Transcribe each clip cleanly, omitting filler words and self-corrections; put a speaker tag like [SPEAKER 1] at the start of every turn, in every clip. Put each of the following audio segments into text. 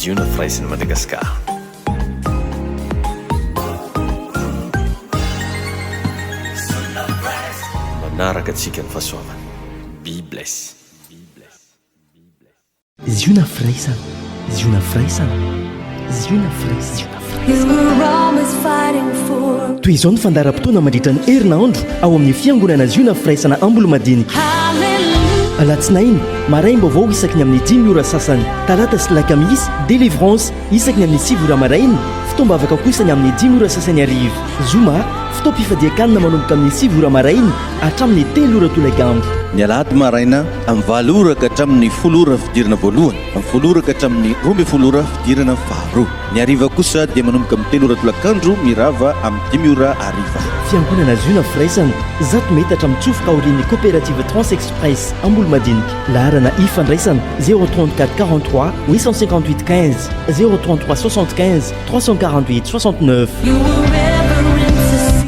[SPEAKER 1] izy io na firaisiny Madagasikara. Manaraka atsika ny fahasoavana. Be bless.
[SPEAKER 2] izy io na firaisana, izy io na firaisana, izy io na firaisana. Toy izao ny fandaharam-potoana mandritra ny herinandro ao amin'ny fiangonana izy io na firaisana Ambolo-Madinika. Alatsinainy maraim-baovao isaky ny amin'ny 10 ora sasany, talata sy lakamisy délivrance isaky ny amin'ny 9 ora maraina, fitoam-bavaka kosa ny amin'ny 10 ora sasany arivo. Zoma fitoam-pifadiakanina manomboka amin'ny 9 ora maraina hatramin'ny 3 ora tolagambo.
[SPEAKER 3] Ny alahady maraina amin'ny 7 ora ka hatramin'ny 10 ora fidirana voalohany, amin'ny 10 ora ka hatramin'ny 12 ora fidirana faharoa. Ny hariva kosa dia manomboka amin'ny 3 ora tolakandro mirava amin'ny 10 ora hariva.
[SPEAKER 2] Fiangonana izy io na firaisana zato metatra mitsofoka aorian'ny coopérative Transexpress Ambolo-Madinika. Laharana ifandraisana 034 43 858 15 033 75 348 69.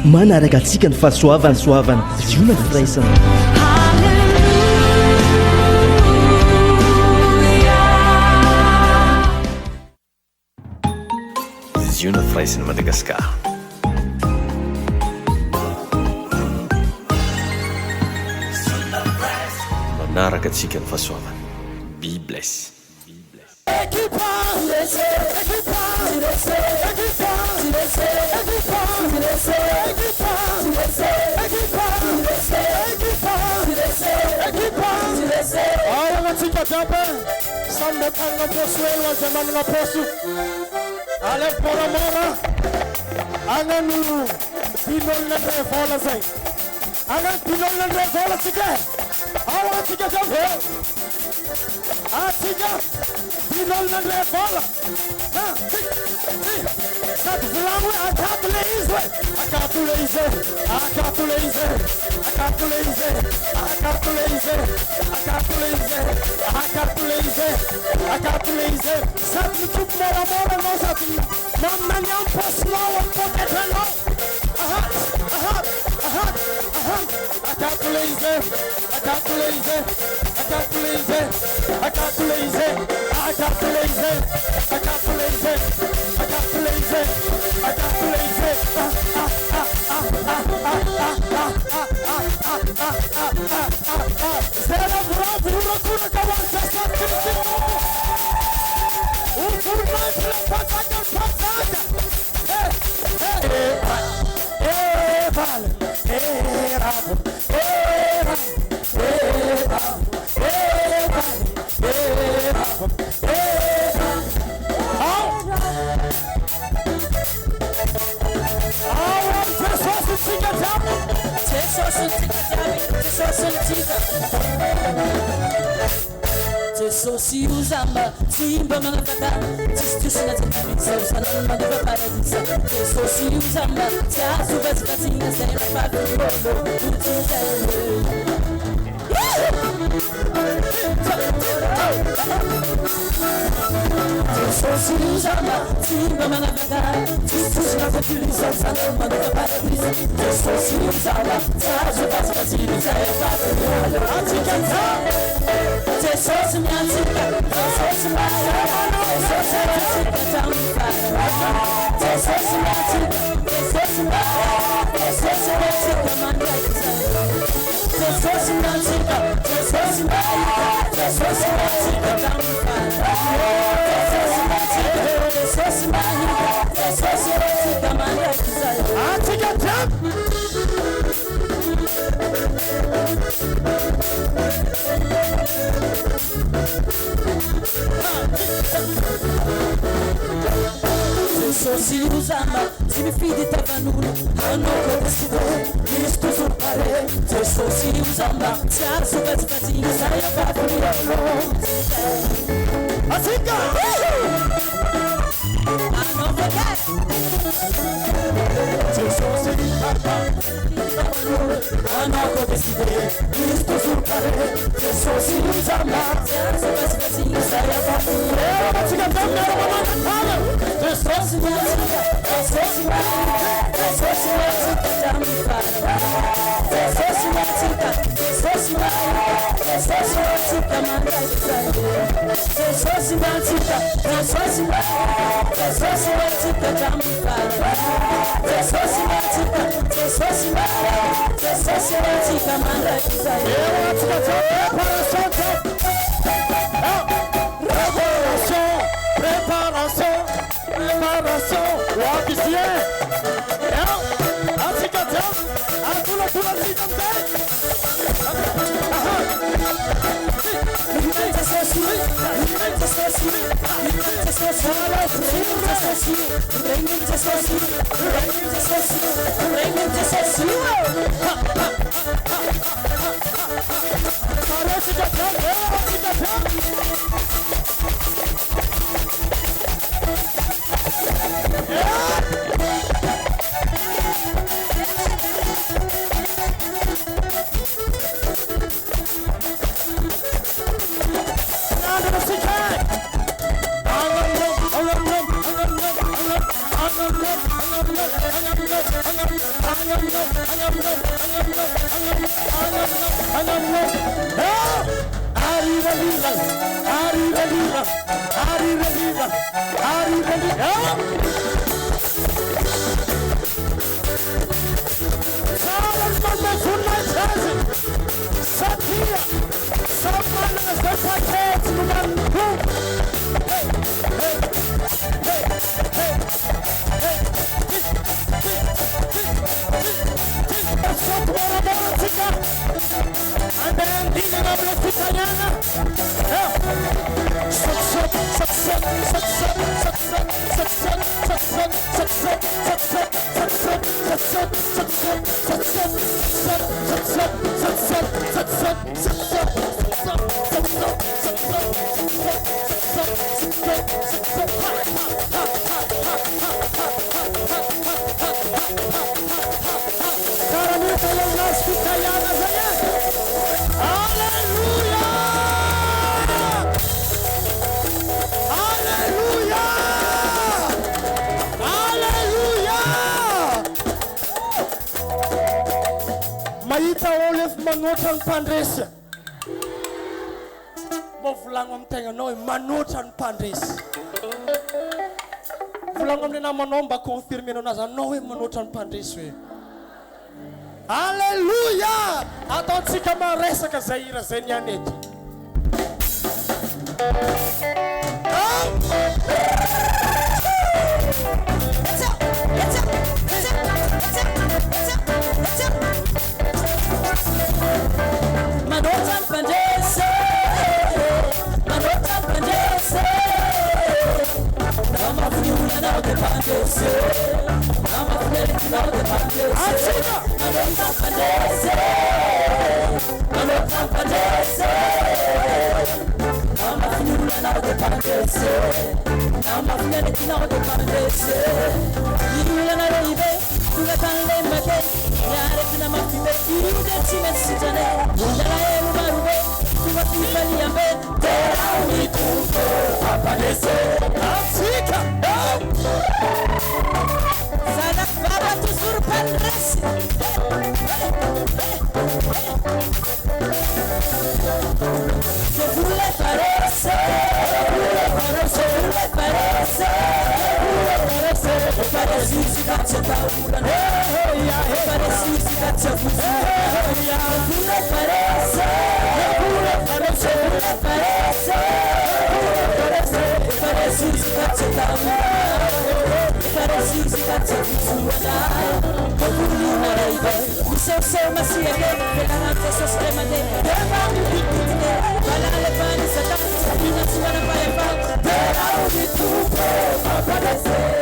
[SPEAKER 2] Manaraka antsika ny fahasoavana soavana izy io na firaisana.
[SPEAKER 1] Izy io na firaisiny Madagasikara. Manaraka atsika ny fahasoavana. Be bless.
[SPEAKER 4] Atsika jiaby samy matanana poso elo aza manana poso ale moramora agnano pilolina ndray vola zay agnano pilolina ndray vola tsika ao atsika jiaby atsika pilolina ndray vola sady volagno hoe akato le izy hoe akato le izy akato le izy akato le izy akato le izy akato le izy akato le izy akato le izy sady mitsopo moramora anao sady mamany amin'ny pasinao amin'ny poketanao akato le izy akato le izy akato le izy akato le izy akato le izy akato le izy akato le izy akato le izy zera bravo unakuna kawanza sakiti ufurmantla pataka pataka vale bravo
[SPEAKER 5] Sosi usamba, simba manafata, tistusina tentisa, usana madeva paradisa. Sosi usamba, tia subas patina, sera papo robo, Sosi usamba, simba manafata, tistusina tentisa, usana madeva paradisa. Sosi usamba, tia subas patina, sera papo robo, anticanta. Jesus me antica, Jesus me antica, Jesus me antica, Jesus me antica, Jesus me antica, Jesus me Se usama, se mi fidi tavanuna, hanno corrisco, mi scuso pare, se so si usama, se arso per spatina, sai a fare un lavoro. Asinga! Hanno forget! Se so si usama, hanno corrisco, mi scuso pare, se so si usama, se arso per spatina, sai a fare un lavoro. Asinga, dammi la mano! Jesus me antica, Jesus me antica, Jesus me antica, dammi fare. Jesus me antica, Jesus me antica, Jesus me antica, manda il sangue. Jesus
[SPEAKER 4] mahita olo efa manoatra ny mpandresy mbo volagno amin'ny tegnanao hoe manoatra ny mpandresy volagno amin'ny namanao mba confirmenao anazy anao hoe manoatra ny mpandresy hoe alleluia ataontsika maresaka zay hira zay nianety
[SPEAKER 5] Manotra mpandresy namafiulanao de pandresy namafiulanao de pandresy manotra mpandresy namafiulanao de pandresy namafiulanao de pandresy iulanao ibe tugatanlembake yaretina mafibe iudetimesitane undalaelu marube tugatifaliambe teraunituko aparece Africa Sanak baba tu surpandresi Se vous le parece parece si caccia paura parece si caccia fusi vous le parece parece si caccia paura parece si caccia fusi populina raibe se masia che la notte sostiene deva mi pitine bala le pani sata ina suona pare fa deva mi tu aparece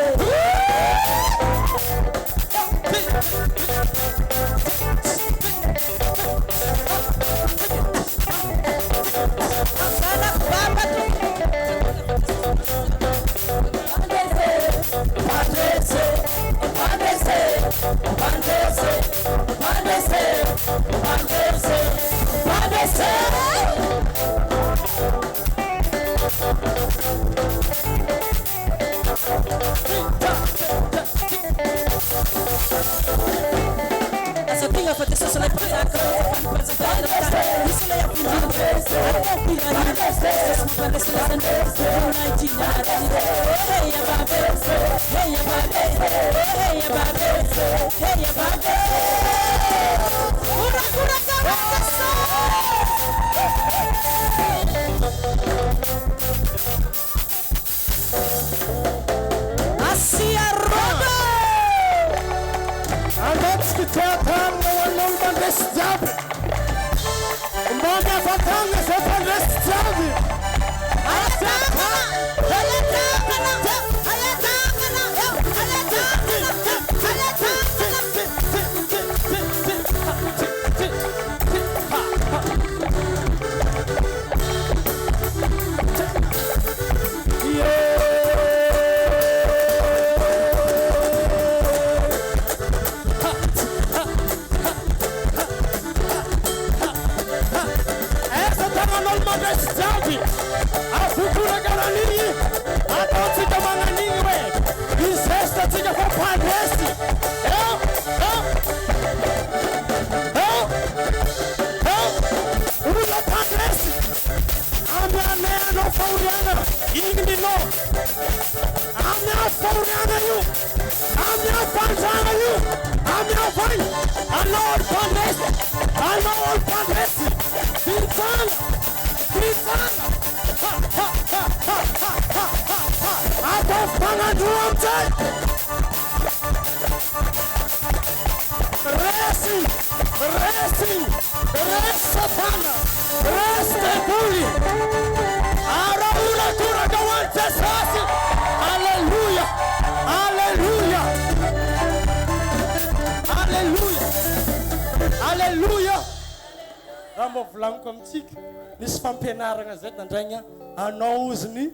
[SPEAKER 4] Nisy fampianaragna zay tandraigna anao oziny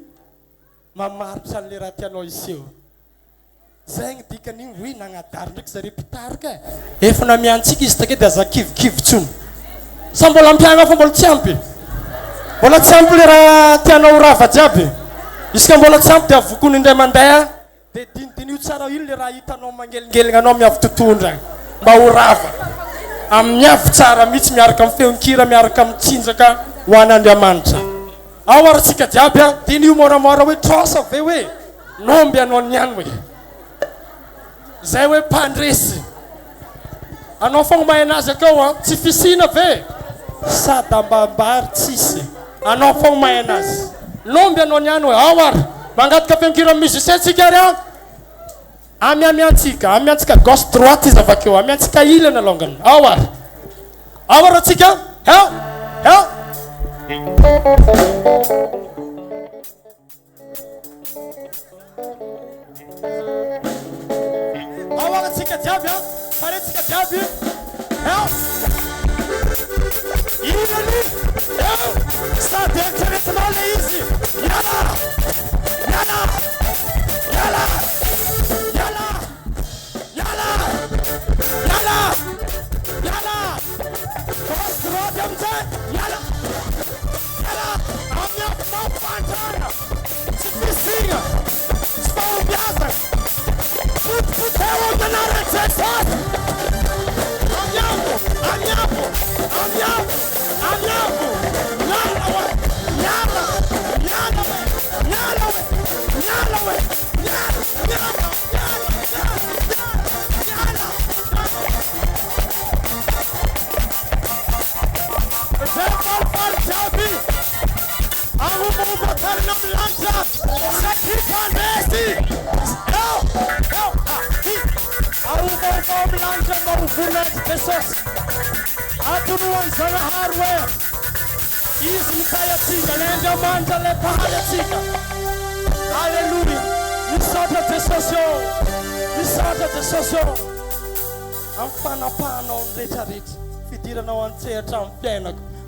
[SPEAKER 4] mamaritra an'le raha tianao iseho. Zay ny dikan'igny hoe nagnadary ndraiky zareo mpitarika efa namiantsika izy take dia aza kivikivitsony. Sa mbola ampiagna fa mbola tsy ampy? Mbola tsy ampy le raha tianao rava jiaby? Isika mbola tsy ampy dia avokony indray mandeha dia dinidinio tsara ino le raha hitanao mangelingelina anao miavy totondra mba ho rava. Amin'ny avy tsara mihitsy miaraka amin'ny feonkira miaraka amin'ny tsinjaka ho an'Andriamanitra. Ao aratsika jiaby a dia nio moramora hoe trosa ve hoe nomby anao niany hoe zay hoe mpandresy anao fogna mahay anazy akao a tsy fisina ve sady ambambary tsisy anao fogna mahay anazy nomby anao niany hoe ao ara mangataka feonkira musicien tsika ary a amiantsika gauche droite izy avakeo amiantsika ilana alongany ao ara tsika heo ao aratsika jiaby a paretsika jiaby heo ilany heo sady eritreretinao le izy yala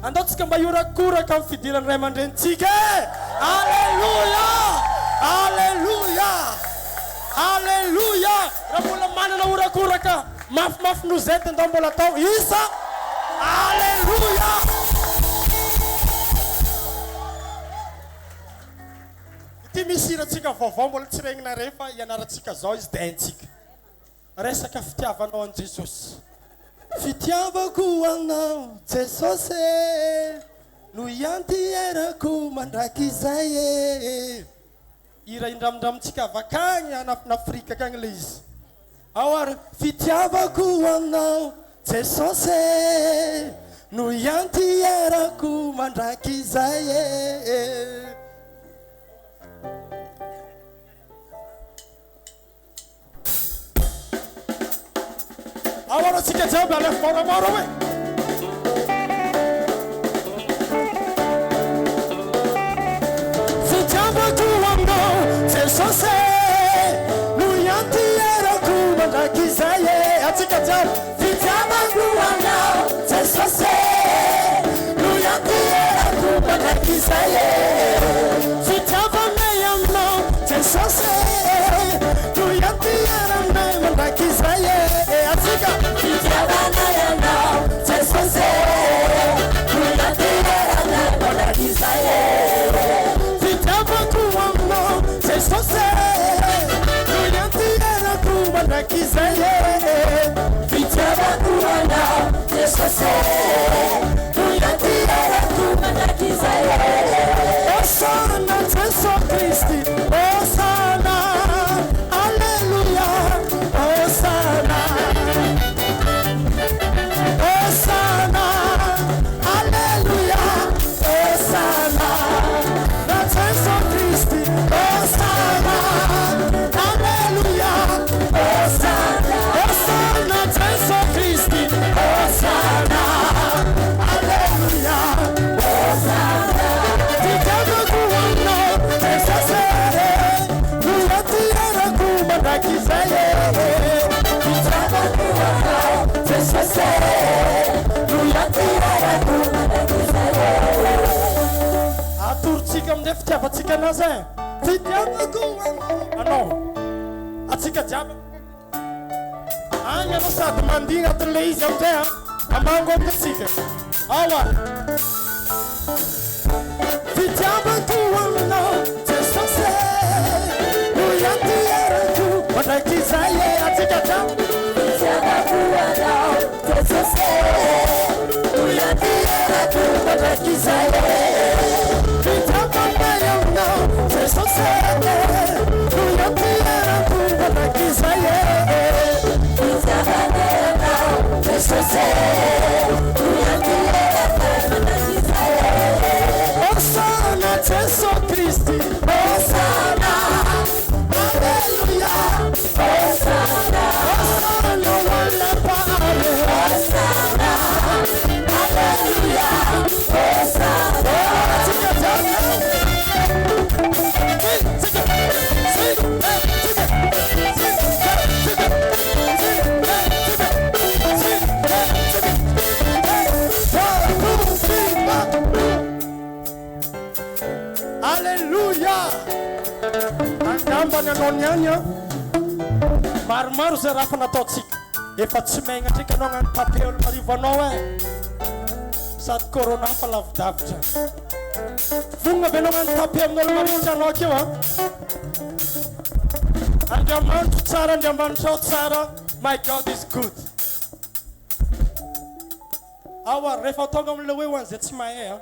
[SPEAKER 4] andao tsika mba iorakoraka amin'ny fidirany ray aman-drenitsika e alleluia alleluia alleluia raha mbola manana orakoraka mafimafy nozety andao mbola atao isa alleluia ity misy iratsika vaovao mbola tsy regnina rehefa ianaratsika zao izy dia haintsika resaka fitiavanao an' Jesosy fitiavako anao Jesosy no iantyerako mandrakizay e ira indramindramitsika avakagny anafina Afrika akagny le izy ao ary fitiavako aminao Jesosy no iantyerako mandrakizay e ao atsika jiaby alefy moramora hoe fitiavako aminao Jesosy no iantyerako mandrakizay e atsika jiaby fitiavako aminao Jesosy no iantyerako mandrakizay e fitiavanay aminao Jesosy no iantyerako mandrakizay e atsika fitiavanay aminao Jesosy no iantyerako mandrakizay e fitiavako aminao Jesosy no iantyerako mandrakizay e fitiavako aminao Jesosy no iantyerako mandrakizay e Osana Jesu Kristi Osana Alleluia Osana Osana Alleluia Osana na Jesu Kristi Osana Alleluia Osana Osana Jesu Kristi Osana Alleluia Osana fitiavako aminao Jesosy no iantyerako mandrakizay e fitiavako aminao Jesosy no iantyerako mandrakizay e atoritsika amin'izay fitiavatsika anazy e fitiavako anao atsika jiaby agny anao sady mandia agnatin'le izy amin'izay amango amintsika ao a fitiavako aminao Jesosy no iantyerako mandrakizay e atsika jiaby fitiavako aminao Jesosy no iantyerako mandrakizay e fitiavanay aminao Jesosy no iantyerako mandrakizay e fitiavanay aminao Jesosy no iantyerako mandrakizay e Osana Jesu Kristi Osana Alleluia Osana Osana wale pale Osana Alleluia Osana Alleluia angambany anao niany a maromaro zay raha fa nataotsika efa tsy maigna ndraiky anao agnano papely marivo anao e sady corona fa lavidavitra vonina be anao agnano pape amin'olo maritsy anao akeo a Andriamanitro tsara Andriamanitra tsara my God is good awa rehefa tonga amin'le hoe hoan'izay tsy mahay a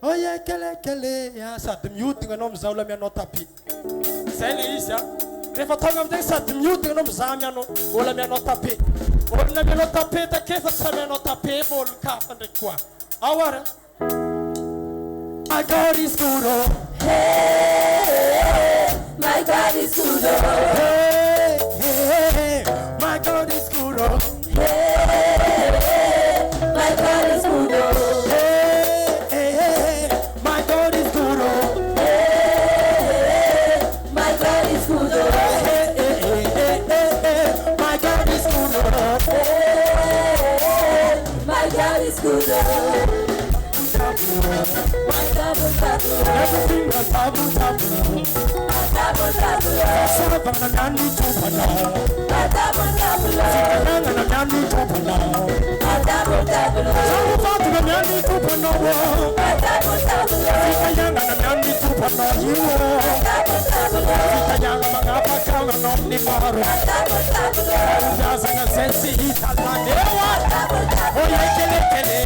[SPEAKER 4] oye kelekele sady mihodigna anao mizaha olo amianao tapis zay le izy a rehefa tonga amin'izay sady mihodigna anao mizaha amianao olo amianao tapis olona amianao tapis takefa tsy amianao tapis fa olo kafa ndraiky koa awara my God is good oh
[SPEAKER 5] Hey, my God is good oh
[SPEAKER 4] hey, hey, hey, my God is good oh
[SPEAKER 5] Hey, my God is good oh
[SPEAKER 4] hey, hey, hey, my God is good oh
[SPEAKER 5] Hey, my God is good oh
[SPEAKER 4] hey, hey, hey, hey, hey, my God is good oh
[SPEAKER 5] Hey, my God is good oh
[SPEAKER 4] everything is tabu tabu Saba na nani tupana Sikana na nani tupana Sabu fatu na nani tupana Sikayanga na nani tupana Yiwo Sikayanga mangapa kama nomni maru Ujaza nga sensi itala Ewa Oye kele kele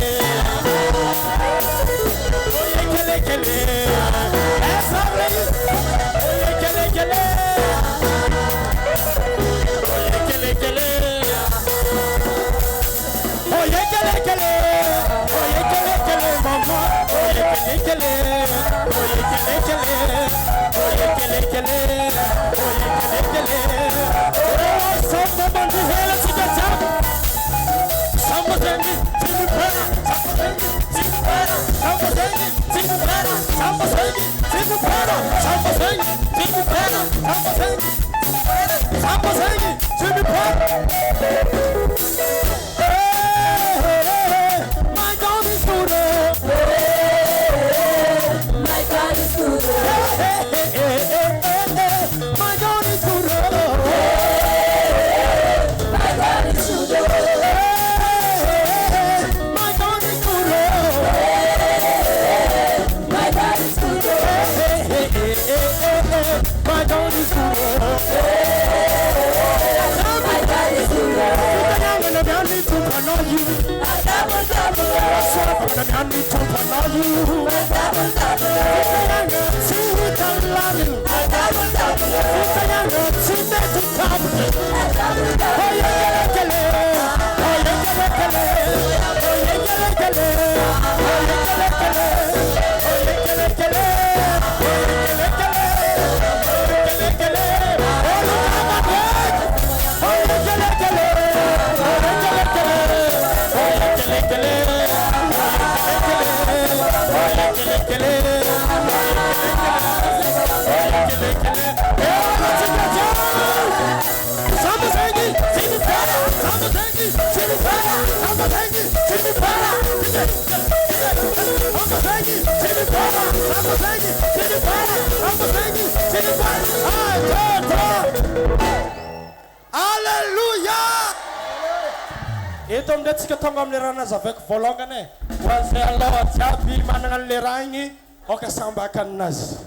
[SPEAKER 4] Eto amin'ntsika tonga amin'ny raha nazavaiko voalongany e ho an'izay aloha jiaby manana an'le raha igny oka sambaka aminazy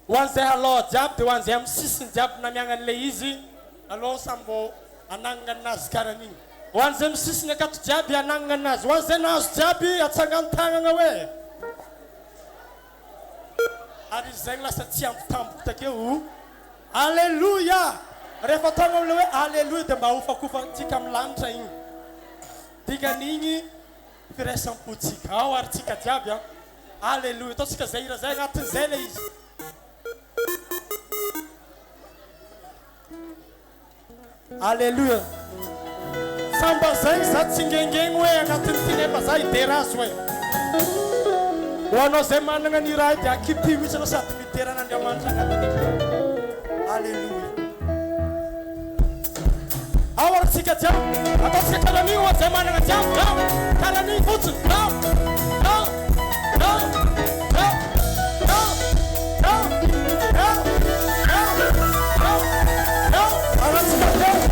[SPEAKER 4] ho an'izay aloha jiaby dia ho an'izay amin'ny sisiny jiaby namiagna an'le izy aloha sambo anagnana anazy karan'igny ho an'izay amin'ny sisiny akato jiaby anagnana anazy ho an'izay nahazo jiaby atsangany tagnana hoe ary izay lasa tsy ampitamboka takeo alleluia rehefa tonga amin'le hoe alleluia dia mba hofakofantsika amin'ny lanitra igny dikan'igny firaisampotsika ao ary tsika jiaby a alleluia ataotsika zay ira zay agnatin'izay le izy alleluia samba zay za tsy ngengegny hoe agnatin'ity nefa za iderazy hoe ho anao zay manana ny raha dia akipy mihitsy anao sady miteran'Andriamanitra agnatin'ity alleluia ao ary tsika jiaby ataotsika karan'igny ho zay manana jiaby ao karan'igny fotsiny ao ao ao ao ao ao ao ao ao aratsika teo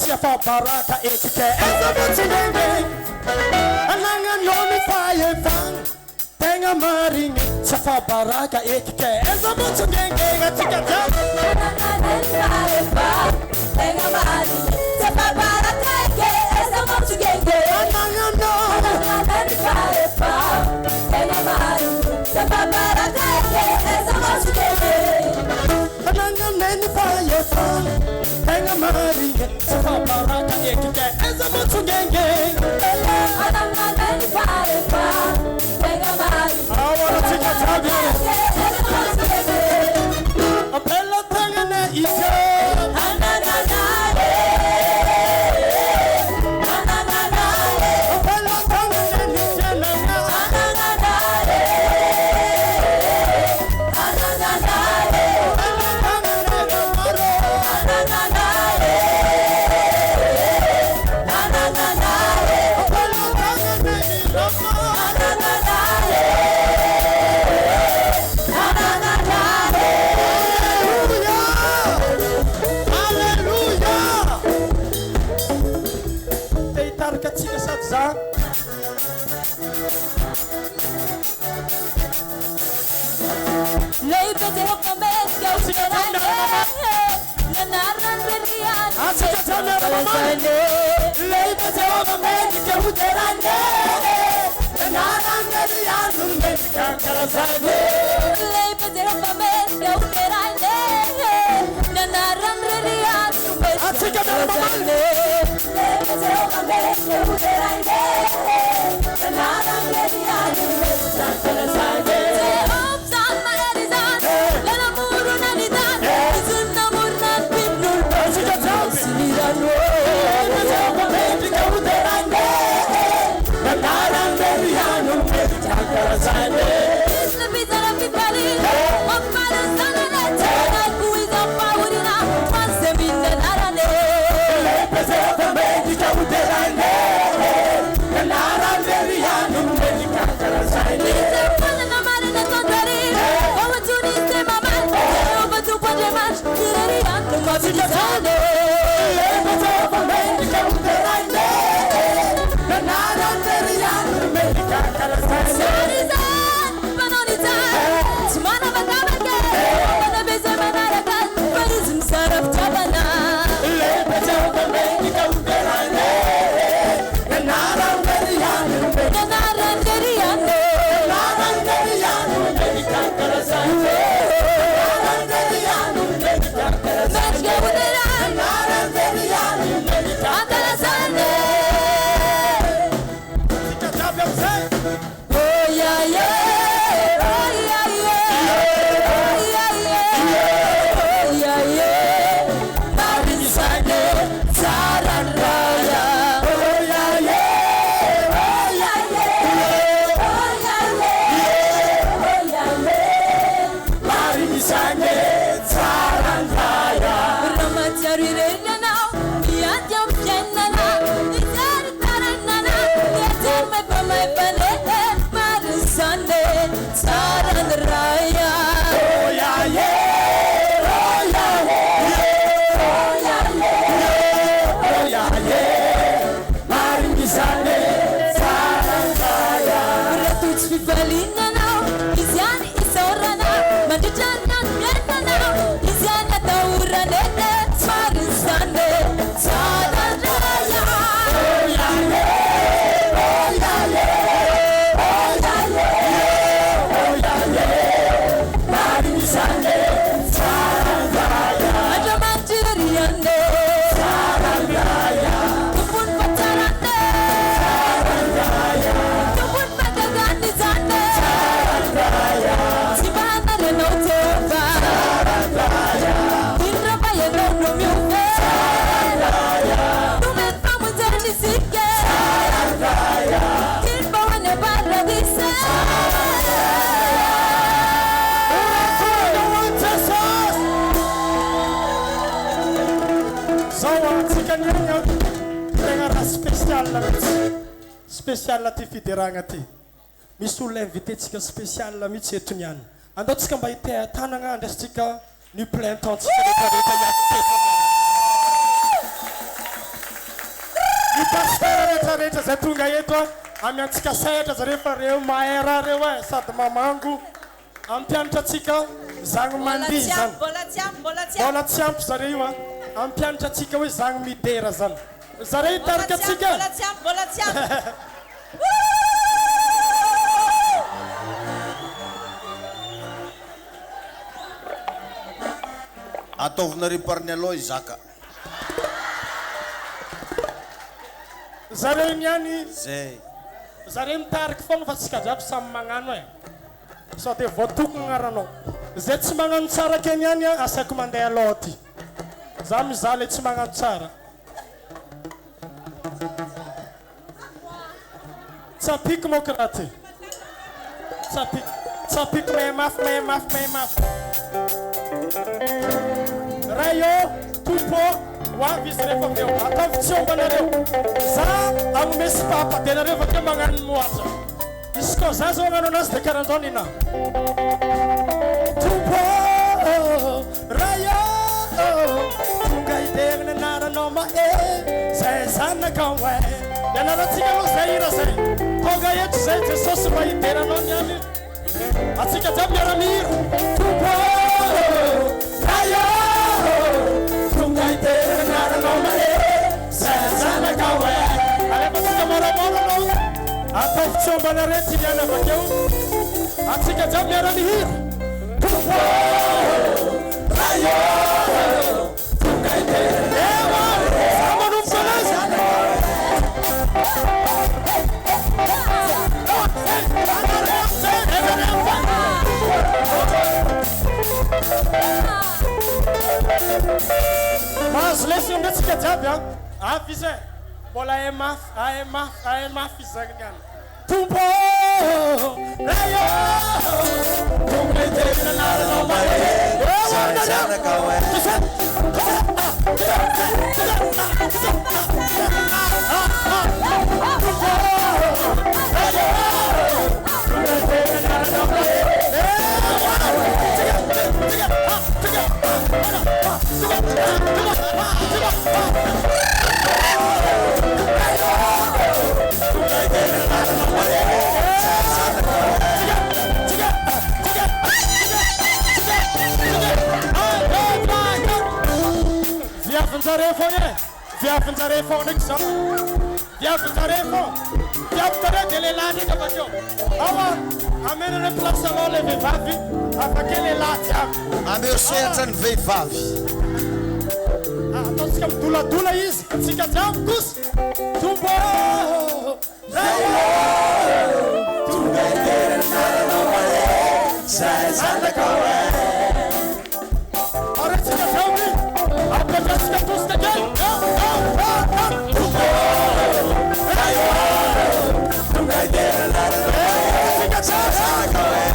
[SPEAKER 4] Siafa baraka etike Eza mutungenge Ananga nomi faye fang Tenga maringe Siafa baraka etike Eza mutungenge Gatika jam
[SPEAKER 5] Ananga nomi faye fang Tenga maringe Siafa baraka etike Eza mutungenge
[SPEAKER 4] Ananga nomi
[SPEAKER 5] faye fang Tenga maringe Siafa baraka etike Eza mutungenge
[SPEAKER 4] Ananga nomi faye fang Tenga maringe Siafa baraka etike Eza mutungenge
[SPEAKER 5] Ananga nomi faye fang Tenga maringe
[SPEAKER 4] I wanna take a time Apella tangana ite Apella tangana ite spécial ty fideragna ty misy olona invité-tsika spécial mihitsy etony ihany andao tsika mba hite tanagna andrasitsika ny plein temps tsika rehetrarehetra iaky teto pasera zay tonga eto amiantsika sehatra zareo fa reo maera reo sady mamango ampianatra atsika zagny mandihy zany mbola tsy ampy zareo io ampianatra atsika hoe zagny midera zany zareo hitarika atsika
[SPEAKER 6] ataovinareo parny aloha izaka
[SPEAKER 4] zareo niany
[SPEAKER 6] zay
[SPEAKER 4] zareo mitariky fogna fa tsika jiaby samy magnano sao de voatoko agnaranao zay tsy magnano tsara keny any asaiko mandeha aloha ty za mizaha le tsy magnano tsara tsapiko moka raha ty tsapiko mahay mafy raha io tompo hoavy izy rehefa avy eo ataovy tsy ombanareo za agnome sy papa de nareo vakeo magnano moatra izy koa za zao agnano anazy de karanzao nina tompo raha io tonga idegnana anaranao mahe zay zanaka hoe de anaratsika aloha zay ira zay tonga eto zay jesosy mba hideranao niany atsika jiaby miara-mihira tompo raha io tonga hidegnana anaranao mahe zay zanaka hoe alefatsika moramora anao ataovy tsy ombanareo ty niany avakeo atsika jiaby miara-mihira tompo raha io tonga hidegnana za manomboka anazy mahazo lesy amitsika jiaby avy izy mbola ahe mafy zagny niany tompo raha io tonga hidegnana anaranao mahe
[SPEAKER 6] zanaka hoe
[SPEAKER 4] viavinjareo fogna viavinjareo fogna ndraiky zao viavinjareo fogna viavinjareo de lehilahy ndraiky avakeo awa amenana place anao le vehivavy avake lehilahy jiaby
[SPEAKER 6] ameo sehatra ny vehivavy
[SPEAKER 4] ataotsika midoladola izy tsika jiaby kosa tombo
[SPEAKER 6] tonga hidegnana anaranao mahe zay zanaka hoe
[SPEAKER 4] aretsika jiaby apetratsika tosy takeo
[SPEAKER 6] tonga hidegnana anaranao mahe zay zanaka hoe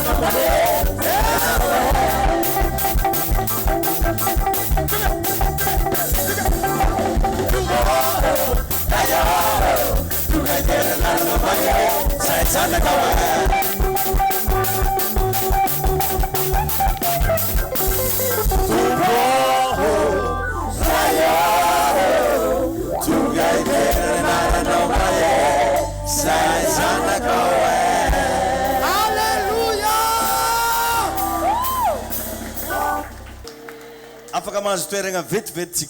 [SPEAKER 4] Tonga
[SPEAKER 6] afaka mahazo toeragna vetivety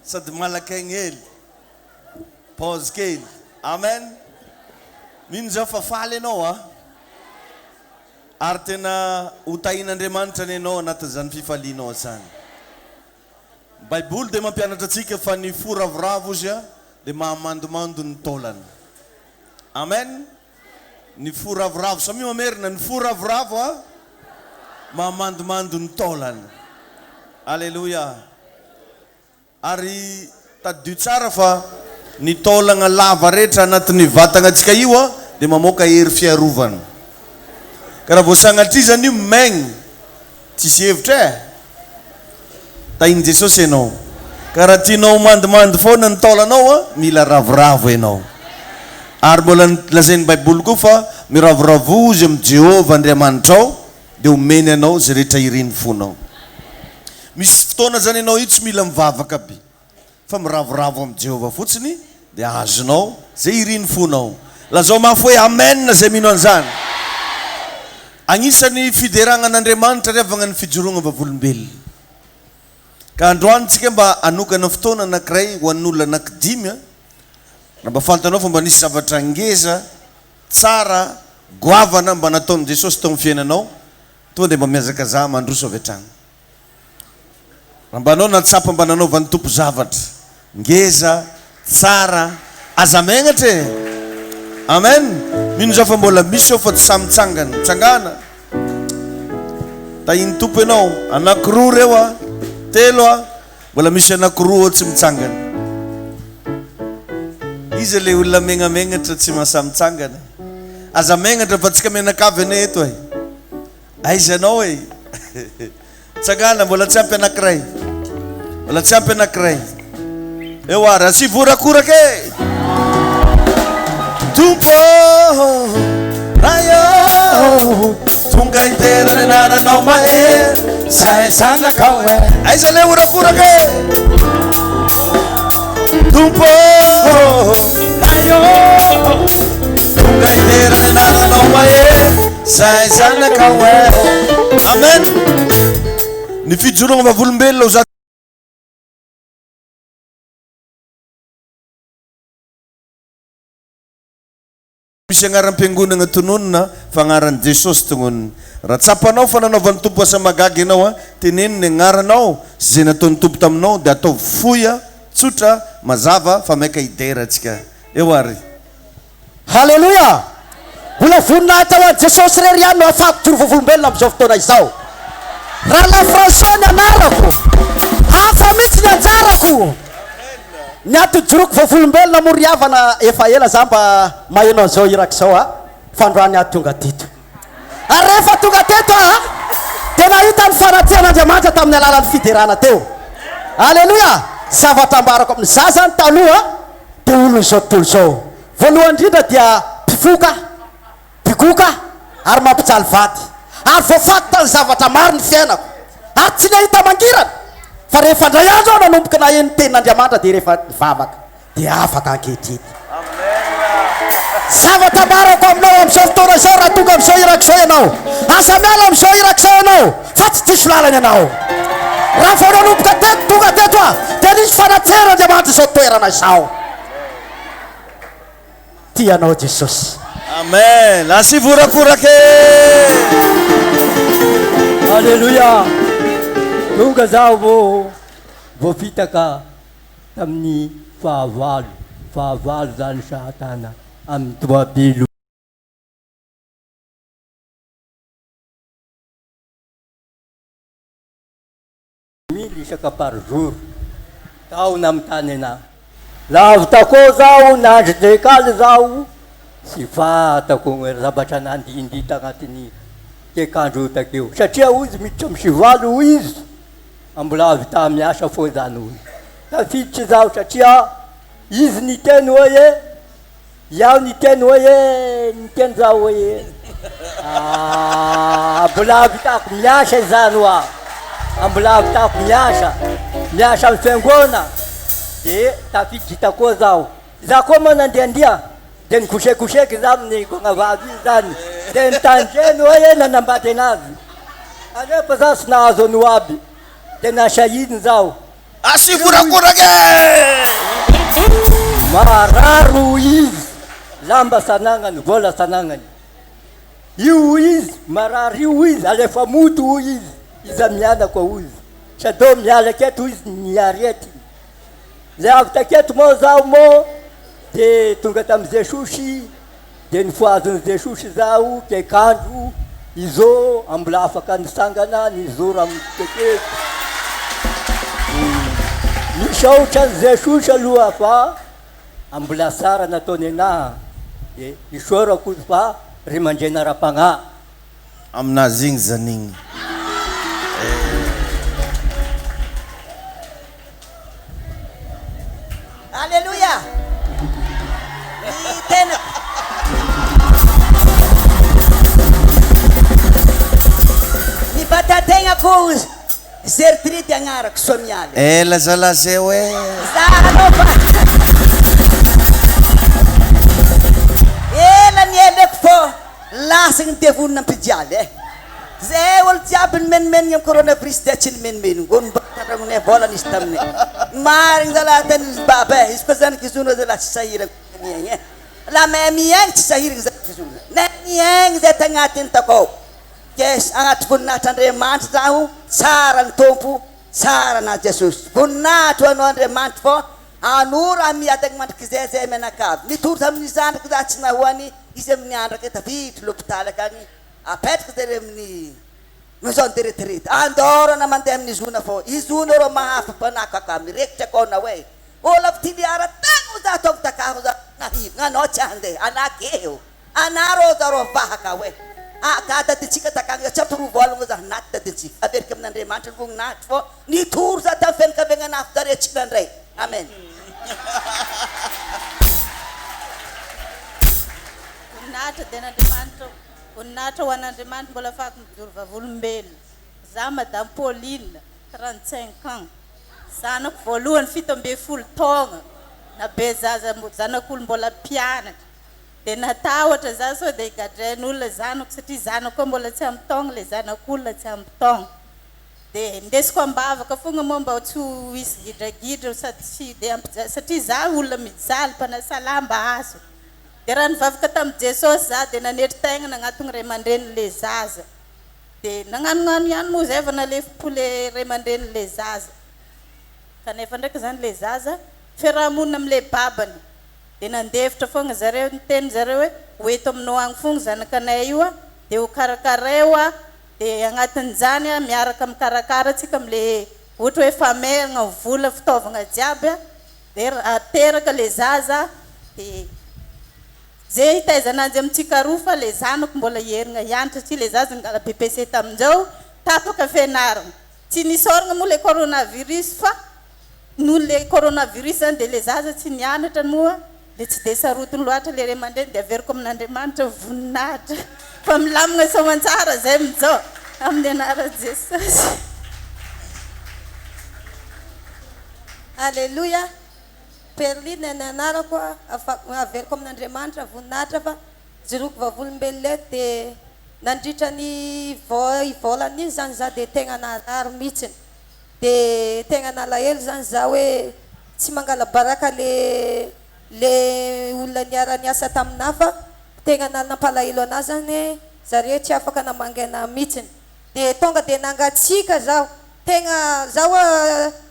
[SPEAKER 6] sady malakaigny hely pause kely amen mino zao fa faly anao ary tena hotahin'Andriamanitra ny anao anatin'izany fifalianao zany Baiboly dia mampianatra atsika fa ny fo ravoravo izy dia mahamandomando ny taolana amen ny fo ravoravo samy mamerina ny fo ravoravo mahamandomando ny taolana alleluia ary tadio tsara fa ny taolagna lava rehetra anatin'ny vatagna antsika io dia mamoaka hery fiarovana ka raha voasagnatria zany io maigny tsisy hevitra tainy Jesosy ianao ka raha tianao mandomando foana ny taolanao mila ravoravo ianao ary mbola lazain'ny Baiboly koa fa miravoravo izy amin'ny Jehova Andriamanitrao dia omeny anao zay rehetra iriny fonao misy fotoana zany ianao io tsy mila mivavaka be fa miravoravo amin'ny Jehova fotsiny dia azonao zay iriny fonao lazao mafy hoe amen zay mino an'izany agnisan'ny fideragnan'Andriamanitra riavagna ny fijoroagna vavolombelona ka androany tsika mba anokana fotoana anankiray ho an'olona anankidimy na mba fantanao fa mba nisy zavatra ngeza tsara goavana mba nataon'i Jesosy tao amin'ny fiainanao tonga dia mba miazaka za mandroso avy hatrany raha mba anao natsapa mba nanaovan'ny tompo zavatra ngeza tsara aza magnatra amen mino zao fa mbola misy eo fa tsy samy mitsangana mitsangana tahiny tompo ianao anankiroa reo telo mbola misy anankiroa tsy mitsangana izy le olona megnamenatra tsy mahasa mitsangana aza megnatra fa tsika menakavy anay eto aiza anao tsangana mbola tsy ampy anankiray mbola tsy ampy anankiray eo ary asy vorakoraka tompo rayo tonga iterana ananao mahery zay zanakao aiza le vorakoraka tompo rayo tonga iterana ananao mahery zay zanakao amen ny fijoroagna vavolombelona misy agnaram-piangonana tononona fagnaran'i Jesosy tongoniny raha tsapanao fa nanaovan'ny tompo asa magagy ianao teneniny agnaranao zay nataon'ny tompo taminao dia atao foya tsotra mazava fa maika idera atsika eo ary
[SPEAKER 4] halleluia mbola vonina tao an'i Jesosy rery ihany no afampijoro vavolombelona amin'izao fotoana izao raha la François ny anarako hafa mihitsy ny anjarako ny atijoroko vavolombelona moriavana efa ela za mba mahenao an'izao irak'izao fandroany ato tonga teto ary rehefa tonga teto tena hita ny fanatehan'Andriamanitra tamin'ny alalan'ny fiderana teo alleluia zavatra ambarako amin'ny za zany taloha dia olony zao tontolo zao voalohany indrindra dia mpivoka mpikoka ary mampijaly vady ary voafatita ny zavatra maro ny fiainako ary tsy nahita mangirana fa rehefa ndray andro aho nanomboka naheno tenin'Andriamanitra dia rehefa nivavaka dia afaka ankehitriny zavatra marako aminao amin'izao fotoana izao raha tonga amin'izao irak'izao ianao asa miala amin'izao irak'izao ianao fa tsy tsisy lalana ianao raha vao nanomboka teto tonga teto dia nisy fanatehan'Andriamanitra izao toerana izao tianao Jesosy
[SPEAKER 6] amen asy vorakorake
[SPEAKER 7] alleluia tonga zaho voafitaka tamin'ny fahavalo zany satana amin'ny toabilo mily isaka par jour taona amin'ny tany anahy laha vitako zaho nandry drekaly zaho sy fatako zavatra nandindita agnatin'ny kekandro takeo satria izy miditra amin'ny sivalo izy ambola vita miasa fo zany ozy tafiditry zaho satria izy niteny hoe iaho niteny hoe niteny zaho hoe mbola vitako miasa izany mbola vitako miasa amin'ny fiangona dia tafiditry hitako zaho za koa moa nandehandeha dia nikosekoseky za amin'ny kognavavy izy zany dia nitandreny hoe nanambady anazy anefa za sy nahazo anio aby tena shahidi zao
[SPEAKER 6] asivorakorake
[SPEAKER 7] mararo izy lamba sanagnany vola sanagnany io izy mararo io izy alefa moto izy iza miala koa izy sado miala keto izy miarety zay avy taketo moa zaho mo de tonga tamy jesosy de nifoazony jesosy zaho ke kandro izo ambola afaka nisangana nizora amy teketo nisaotra jesosy aloha fa ambola sara nataony anahy de isorako fa ry mandrena ra-pagnahy
[SPEAKER 6] aminazy igny zany igny
[SPEAKER 8] Alléluia. Tena. Ni batatenga ko Gertrude agnarako somiale.
[SPEAKER 6] Lazalazay hoe.
[SPEAKER 8] Zanova. Ni eleko fo lasagny devonina ampidialy zay olo jiaby nimenimeny am coronavirus de tsy nimenimeny gony mbataragny vola nisy taminy marigny zala tany baba izy koa zany kizona zala tsy sahiragny miaigny la me miaigny tsy sahiragny zany kizona na miaigny zay tagnatiny takao kes agnaty voninahitra Andriamanitra zaho tsara ny tompo tsara na Jesosy voninahitra anao Andriamanitra fô anora miadagny mandraky zay menakavy nitoro tamin'ny zandraky za tsy nahoany izy amin'ny andraka tavitry l'hôpital akagny apetraka zare amin'ny maison de retraite andorana mandeha amin'ny zona fô izona rô mahafa mpanako aka mirekitra akao na hoe ôla vitiliara tagno za tonga takaho za nahivagna anao tsy andeha anakeo anarô za rô vahaka hoe ka daditsika takagny tsy amporovolagna za naty daditsika averika amin'Andriamanitra ny voninahitra fô nitoro za tamin'ny fianakaviagnanafo zare tsika ndray amen
[SPEAKER 9] voninahitra de n'Andriamanitra voninahitra ho an'Andriamanitra mbola afaka mijoro vavolombelona za madame Pauline 35 ans zanako voalohany 17 taogna na be zaza zanak'olo mbola mpianatra de natahotra za so de higadrain'olona zanako satria zanako koa mbola tsy ampy taogna le zanak'olona tsy ampy taogna de ndesiko ambavaka fogna moa mba tsy ho hisy gidragidra sady tsy de satria za olona mijaly mpanasa lamba azo de raha nivavaka tamin'i Jesosy za de nanetry tegna nagnatony ray aman-dreny le zaza de nagnanognano ihany moa zay efa nalefo le ray aman-dreny le zaza kanefa ndraiky zany le zaza fiarahamonina am'le babany de nandefitra fogna zareo niteny zareo hoe hoeto aminao agny fogna zanakanay io de ho karakaray de agnatin'izany miaraka mikarakara atsika am'le ohatra hoe fameragna vola fitaovagna jiaby de ateraka le zaza de zay hitaizananjy amintsika roa fa le zanako mbola herigna ihany satria le zaza ngala BPC tamin'izao tapaka fianaragna tsy nisoragna moa le coronavirus fa noho le coronavirus zany de le zaza tsy nianatra moa de tsy de sarotiny loatra le ray aman-dreny de averiko amin'Andriamanitra voninahitra fa milamigna soamantsara zay mijao amin'ny anara Jesosy.
[SPEAKER 10] Alléluia. Perline ny anarako averiko amin'Andriamanitra voninahitra fa jiroko vavolombelona de nandritra ny volany zany za de tegna narary mihitsiny de tegna nalahelo zany za hoe tsy mangala baraka le olona niara-niasa taminah fa tegna nampalahelo anazy zany zare tsy afaka namangana mihitsiny de tonga de nangatsika zaho tegna zaho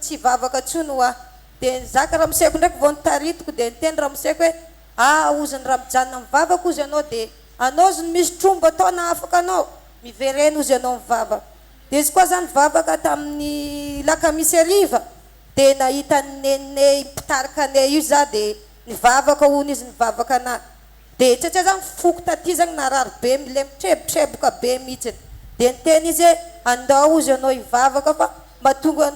[SPEAKER 10] tsy vavaka tsony hoa de zaka raha miseko ndraiky vao nitaritiko de niteny raha miseko hoe oziny raha mijanona mivavaka ozy anao de anao zony misy tromba atao na afaka anao miverena ozy anao mivavaka de izy koa zany vavaka tamin'ny lakamisy ariva de nahita nenay mpitarika anay io za de nivavaka ony izy nivavaka ana de tsatsia zany foko taty zany narary be le mitrebitreboka be mihitsiny de niteny izy hoe andao ozy anao hivavaka fa mahatonga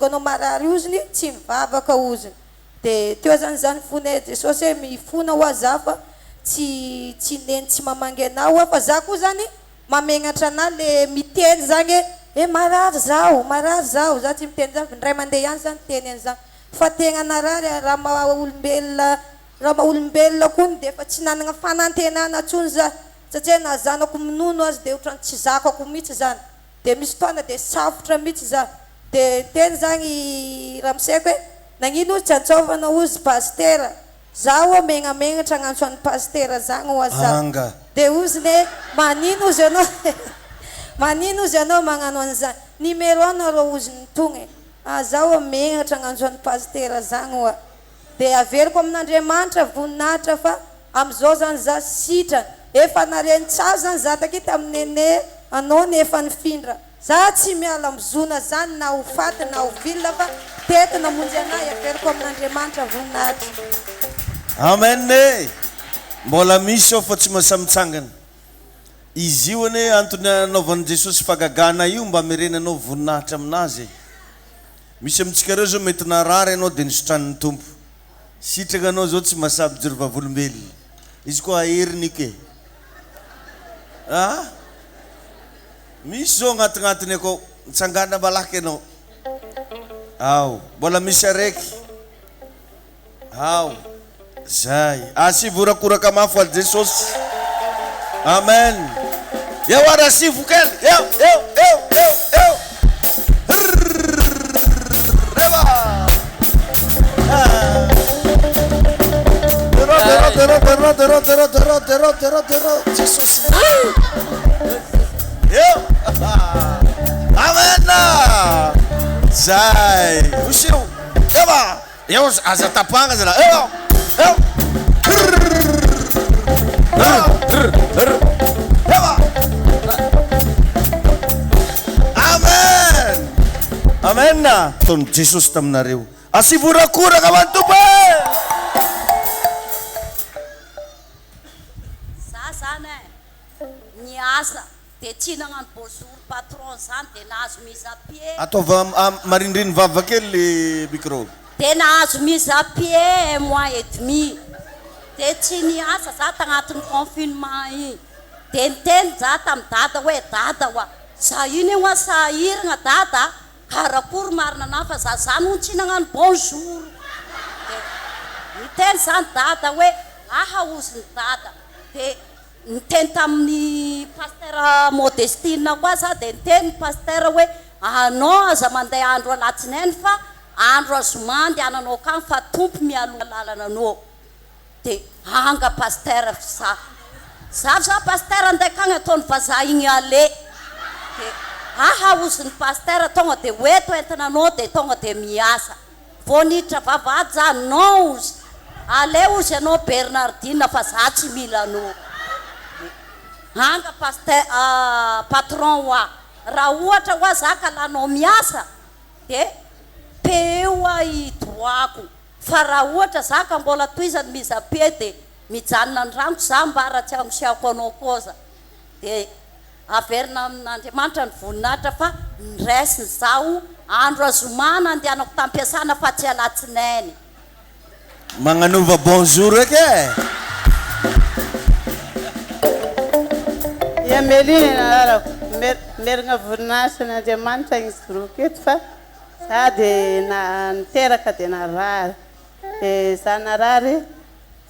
[SPEAKER 10] anao marary oziny tsy mivavaka oziny de teo zany fonay Jesosy hoe mifona ho aza fa tsy neny tsy mamangy anao fa za koa zany mamenatra ana le miteny zany hoe marary zaho za tsy miteny zany ndray mandeha ihany zany teny an'izany fa tegna narary raha maha olombelona kony de efa tsy nanana fanantenana tsony za satria nazanako minono azy de ohatrany tsy zakako mihitsy zany de misy fotoana de safotra mihitsy za dia teny zany ramoseko hoe nagnino ozy jantsovana ozy pastera zaho a megnamenatra agnantso an'ny pastera zagny ho aza dia ozy ne manino ozy ianao manino ozy ianao magnano an'izany numéro anareo ozy nitogny zaho a megnatra agnantso an'ny pastera zagny hoa dia averiko amin'Andriamanitra voninahitra fa am'izao zany za sitrana efa nareny tsara zany za taky tamin'nene anao nefa nifindra za tsy miala mizona zany na ho faty na ho vilona fa teto namonjy anahy averiko amin'Andriamanitra voninahitra.
[SPEAKER 6] Amen e mbola misy ao fa tsy masamitsangana izy io ane antony anaovan'i Jesosy fagagana io mba merenanao voninahitra aminazy misy amintsika reo zao mety narary anao dia nisotran'ny tompo sitraka anao zao tsy mahasaby jiro vavolombelona izy koa aheriny ke misy zao agnatinatiny akao mitsangana malaky anao ao mbola misy araiky ao zay asivorakoraka mafy al Jesosy amen eo ara asivo kely eo Jesus. Amen. Zai. Usiu. Eva. Eu asa tapanga zela. Eva. Eva. Amen. Amen. Ton Jesus taminareo. Asivurakura kabantupe.
[SPEAKER 11] Niasa dia tsy nagnano bonjour patron zany dia nahazo miza-pie
[SPEAKER 6] ataova marindriny vava kely le micro
[SPEAKER 11] dia nahazo miza-pie mois et demi dia tsy niasa za tagnatin'ny confinement igny dia niteny za tamin'ny dada hoe dada hoa za iny hoa sahiragna dada karakory marina anahy fa za zany ho tsy nagnano bonjour dia niteny zany dada hoe aha ozy ny dada dia niteny tamin'ny pasteur Modestine koa za dia niteny pasteur hoe anao aza mandeha andro alatsinainy fa andro azoma andehananao kany fa tompo mialoha lalana anao dia anga pasteur za pasteur andeha kany ataony vazaha igny ale dia aha ozy ny pasteur tonga dia hoeto entina anao dia tonga dia miasa vonitra vavahady za non ozy ale ozy anao Bernardine fa za tsy mila anao anga pasteur patron hoa raha ohatra hoa za ka lanao miasa dia peo i droako fa raha ohatra za ka mbola toizany miza-pie dia mijanona ny ranoko za mbara tsy agosiako anao koza dia averina amin'Andriamanitra ny voninahitra fa niraisiny zao andro azomana andehanako tampiasana fa tsy alatsinainy
[SPEAKER 6] magnanova bonjour eke
[SPEAKER 12] Meline nararako merigna voninahitra n'Andriamanitra izy roketo fa za dia niteraka dia narary za narary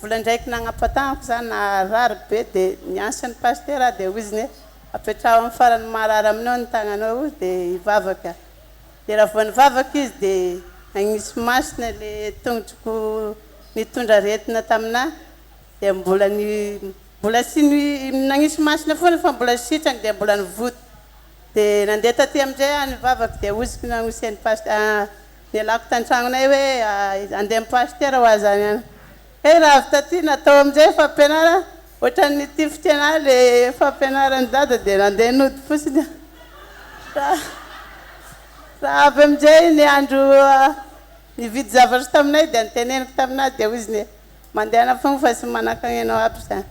[SPEAKER 12] volandraiky nagnapatanako za narary be dia niasa ny pasteur dia ozy apetraho amin'ny farany marary aminao ny tagnanao dia hivavaka dia raha vao nivavaka izy dia nagnisy masina le tongotroko nitondra retina taminahy dia mbola sy nagnisy masina foana fa mbola sitrany dia mbola nivoto dia nandeha taty amin'izay nivavaka dia oziko nagnoseny pasteur nialako tan-tragnonay hoe andeha amin'ny pasteur ho azany any raha avy taty natao amin'izay fampianara ohatran'ny tifitry anahy le fampianarany dada dia nandeha nody fosiny raha avy amin'izay ny andro nividy zavatra taminay dia niteneniko taminazy dia ozy mandehana fogna fa sy manakagny anao aby zany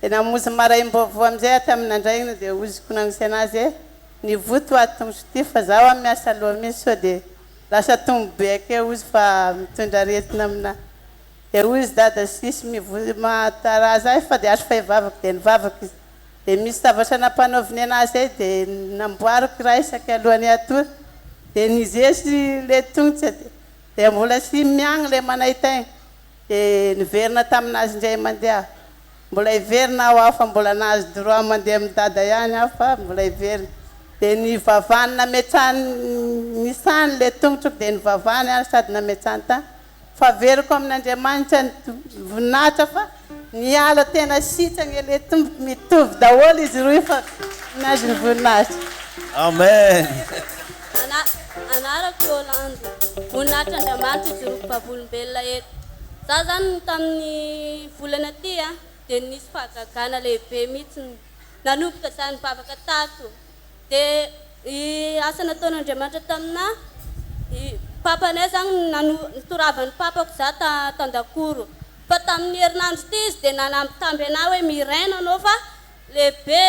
[SPEAKER 12] dia namozy maraim-baovao amin'izay tamin'andray igny dia oziko nagnosy anazy nivoto ato tongoso ty fa zaho miasa aloha misy sao dia lasa tombo be ake ozy fa mitondra retina aminahy dia ozy dada sisy mataraza fa dia azo fa hivavaka dia nivavaka izy dia misy zavatra nampanaoviny anazy dia namboariko raha isaky alohany atory dia nizesy le tongotra dia mbola sy miagny le manaitegna dia niverina taminazy indray mandeha mbola hiverina aho fa mbola nahazo droit mandeha amin'ny dada ihany aho fa mbola hiverina dia ny vavany nametsany nisany le tongotroko dia ny vavany ary sady nametsany ta fa veriko amin'Andriamanitra ny voninahitra fa niala tena sitrana le tomboky mitovy daholo izy roy fa nazy ny voninahitra.
[SPEAKER 6] Amen.
[SPEAKER 13] Anarako Yolande, voninahitra Andriamanitra ijoroako vavolombelona eto. Za zany tamin'ny volana ty dia nisy fahagagana lehibe mihitsy nanomboka zany bavaka tato. Dia asa nataon'Andriamanitra tamina papanay zany nitoravany papako za tan-dakoro. Fa tamin'ny herinandro ty izy dia nanambitamby anao hoe miraina anao fa lehibe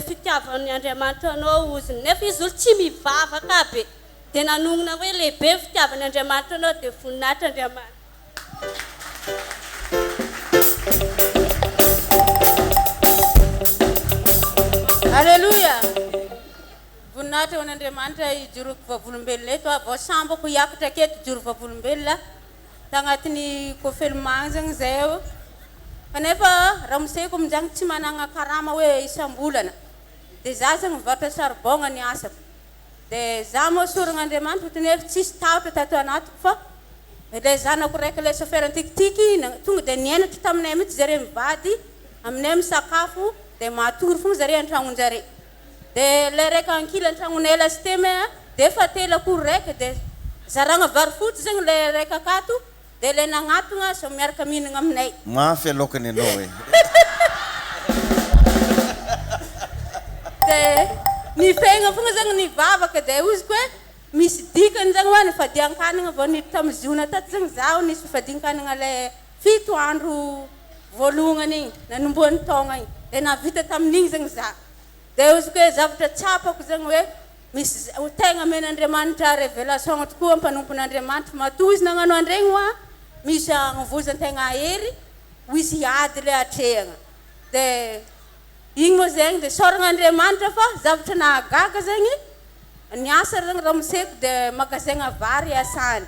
[SPEAKER 13] fitiavan'ny Andriamanitra anao oziny. Nefa izy olo tsy mivavaka be. Dia nanonona hoe lehibe fitiavan'ny Andriamanitra anao dia voninahitra Andriamanitra.
[SPEAKER 12] Alleluia. Voninahitra ho an'Andriamanitra ijoroako vavolombelona eto vao sambako hiakatra aketo ijoro vavolombelona tagnatin'ny kofelomagna zany zay. Kanefa raha moseko amin'izany tsy manana karama hoe isam-bolana. Dia za zany mivarotra sarbogna ny asako. Dia za moa soran'Andriamanitra ohatran'ny hoe tsisy tahotra tato anatiko fa ilay zanako raiky ilay chauffeur tikitiky tonga dia nienatra taminay mihitsy zareo mivady aminay misakafo dia matory fogna zareo an-tragnonjareo. Dia ilay raika ankila an-tragnonay lastemy dia efa telo akory raika dia zaragna vary fotsy zany ilay raika akato dia ilay nagnatogna so miaraka mihinagna aminay.
[SPEAKER 6] Mafy alokany anao e.
[SPEAKER 12] Dia nifegna fogna zany nivavaka dia oziko hoe misy dikany zany hoa nifadian-kanina vao niditra tamin'ny ziona tato zany zaho nisy fifadian-kanina ilay 7 andro voalohany igny nanomboan'ny taogna igny dia navita tamin'igny zany za. Dia oziko hoe zavatra tsapako zany hoe misy tegna men'Andriamanitra révélation tokoa mpanompon'Andriamanitra matoa izy nagnano andregny hoa misy agnivozan-tegna hery ho izy ady le atrehagna. Dia igny moa zegny dia soran'Andriamanitra fa zavatra nahagaga zagny ny asa zany raha moseko dia magasin-gna vary asany.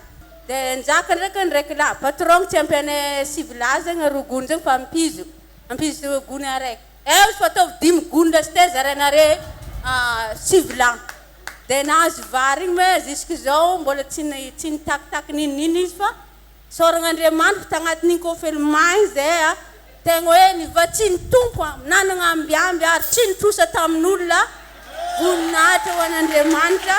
[SPEAKER 12] Dia njaka ndraiky la patron tsy ampianay 6 lahy zany rogony zany fa ampizo gony araiky. Izy fa ataovy 5 gony lasite zaranare 6 lahy. Dia nahazo vary igny hoe jusque zao mbola tsy nitakitaky nininy izy fa soran'Andriamanitra tagnatin'igny kofelomagna zay tegna hoe nivatsiny tompo nanagna ambiamby ary tsy nitrosa tamin'olona voninahitra ho an'Andriamanitra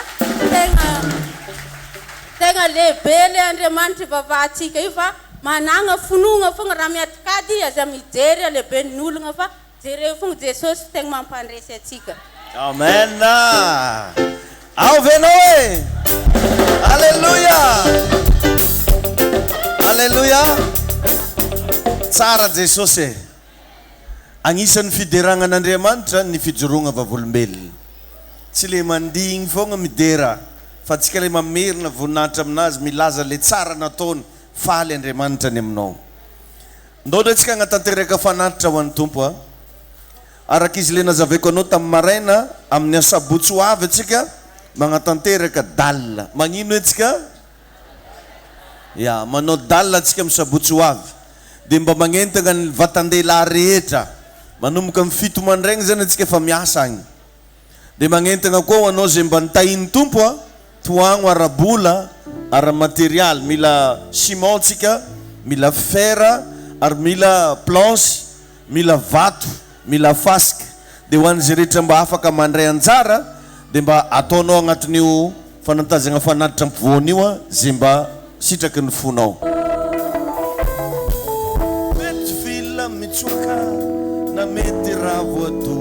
[SPEAKER 12] tegna lehibe le Andriamanitra vavahantsika io fa managna finoana fogna raha miatikady aza mijery lehibe ny olona fa jereo fogna Jesosy tegna mampandresy atsika.
[SPEAKER 6] Amen. Ao venao e. Alleluia. Alleluia. Tsara Jesosy e. Agnisan'ny fideragnan'Andriamanitra ny fijoroagna vavolombelona. Tsy le mandigny fogna midera fa tsika le mamerina voninahitra aminazy milaza le tsara nataony faly Andriamanitra ny aminao. Ndodra tsika agnatanteraka fanatitra ho an'ny tompo araka izy le nazaveko anao tamin'ny maraina amin'ny asabotsy ho avy atsika magnatanteraka dal. Magnino etsika? Ya, manao dal atsika amin'ny sabotsy ho avy. Dia mba magnentagna ny vatan-dehilahy rehetra manomboka amin'ny 7 mandraigny zany atsika efa miasa agny. Dia magnentagna koa anao zay mba nitahiny tompo toagno arabola ara-material mila ciment tsika, mila fer ary mila planche, mila vato, mila fasika. Dia ho an'izay rehetra mba afaka mandray anjara dia mba ataonao agnatin'io fanantazagna fanatitra ampovoany io zay mba sitraky ny fonao. Mety fila mitsoka na mety raha voato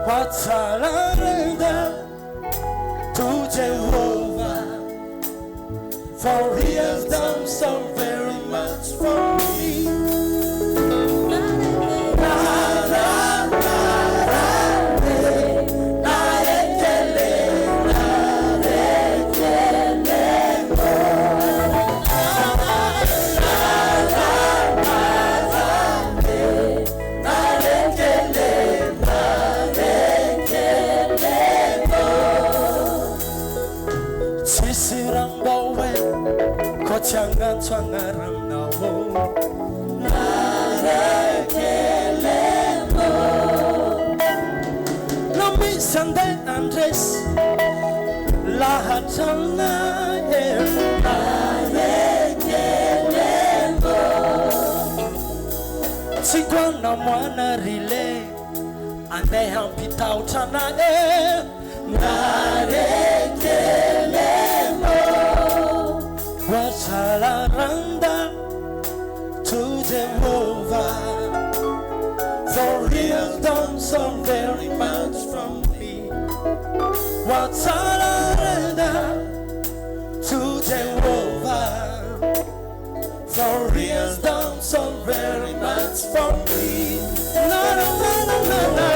[SPEAKER 4] What's surrender to Jehovah, for he has done so very much for me. Na, na, na, na, na, Sunday Andres Lahatana Sikwana mwana rile ande hampita utana narekelemo Wasala randa to Jehovah For real done so very much from me Wasala randa to Jehovah For real done so very much for me Na na na na na na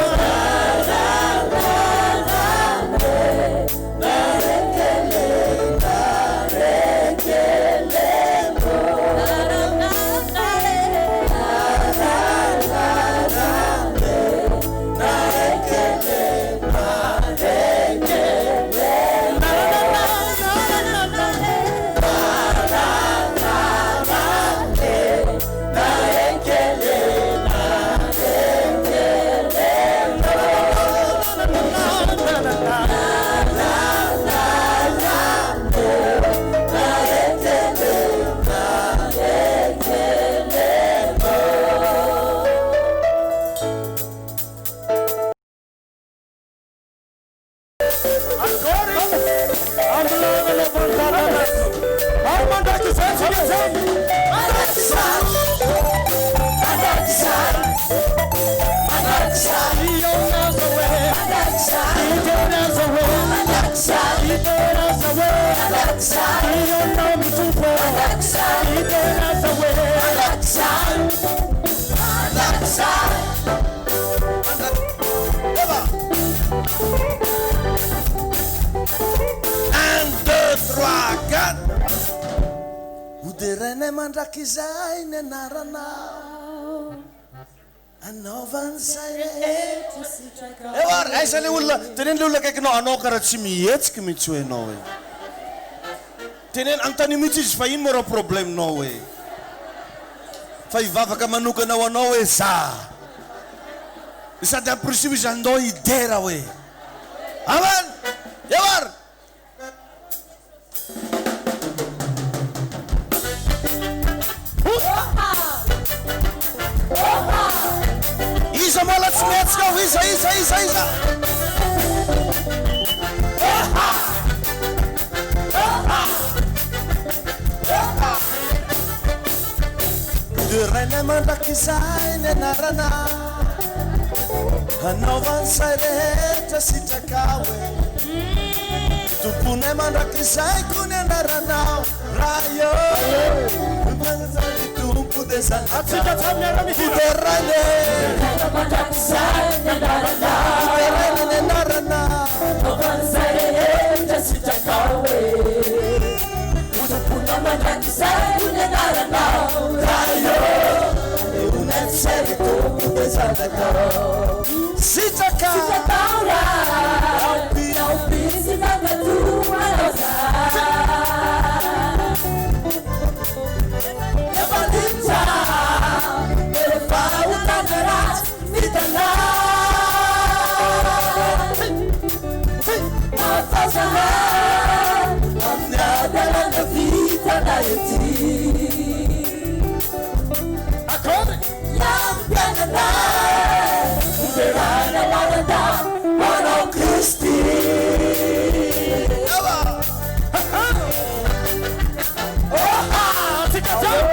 [SPEAKER 4] Mandrakizay nenarana anaovan'izay eoar aiza le olona teneny le olona akaikinao anao karaha tsy mihetsiky mihitsy hoe anao hoe teneny anontany mihitsy izy fa ino mo raha problemenao hoe fa hivavaka manokanao anao hoe za sady ampirisivo izy andao idera hoe amen eoar Isa mala tsy mihetsika ao isa Direna mandrakizay ny anarana anaovan'izay rehetra sitraka hoe tomponay mandrakizay ko ny anaranao raha io tompo dia zanaka Uderane mandrakizay ny anarana Uderane ny anarana anaovan'izay rehetra sitraka hoe tomponay mandrakizay ko ny anaranao raha io Sitaka Não precisa da tua rosa Eu vou deixar Eu falo da verdade Me dá A falsa A nada na vida da gente Acorde Canada, Uberana, Maranda, Mano Christi. Fica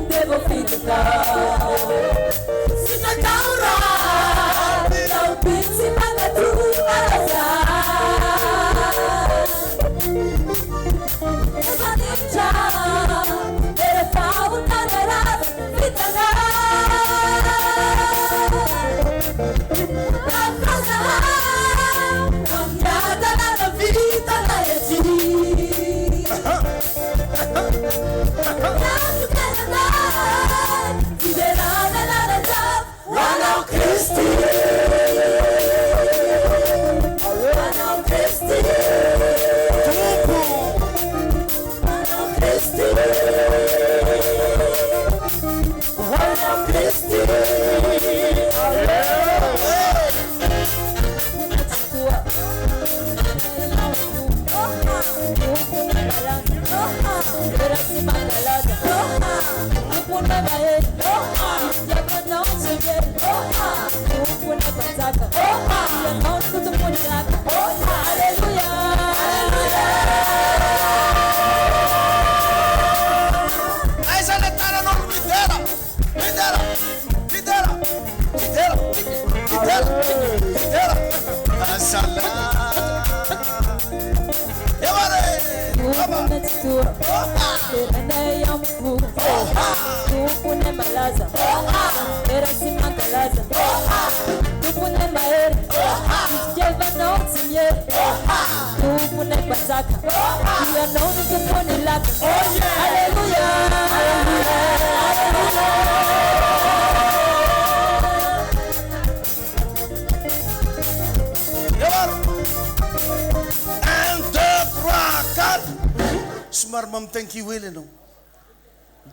[SPEAKER 4] Devo ficar Se na caura Não pense para tua Eu vou deixar Ele fala na verdade Vida A casa Caminhada na vida
[SPEAKER 6] Thank you, William.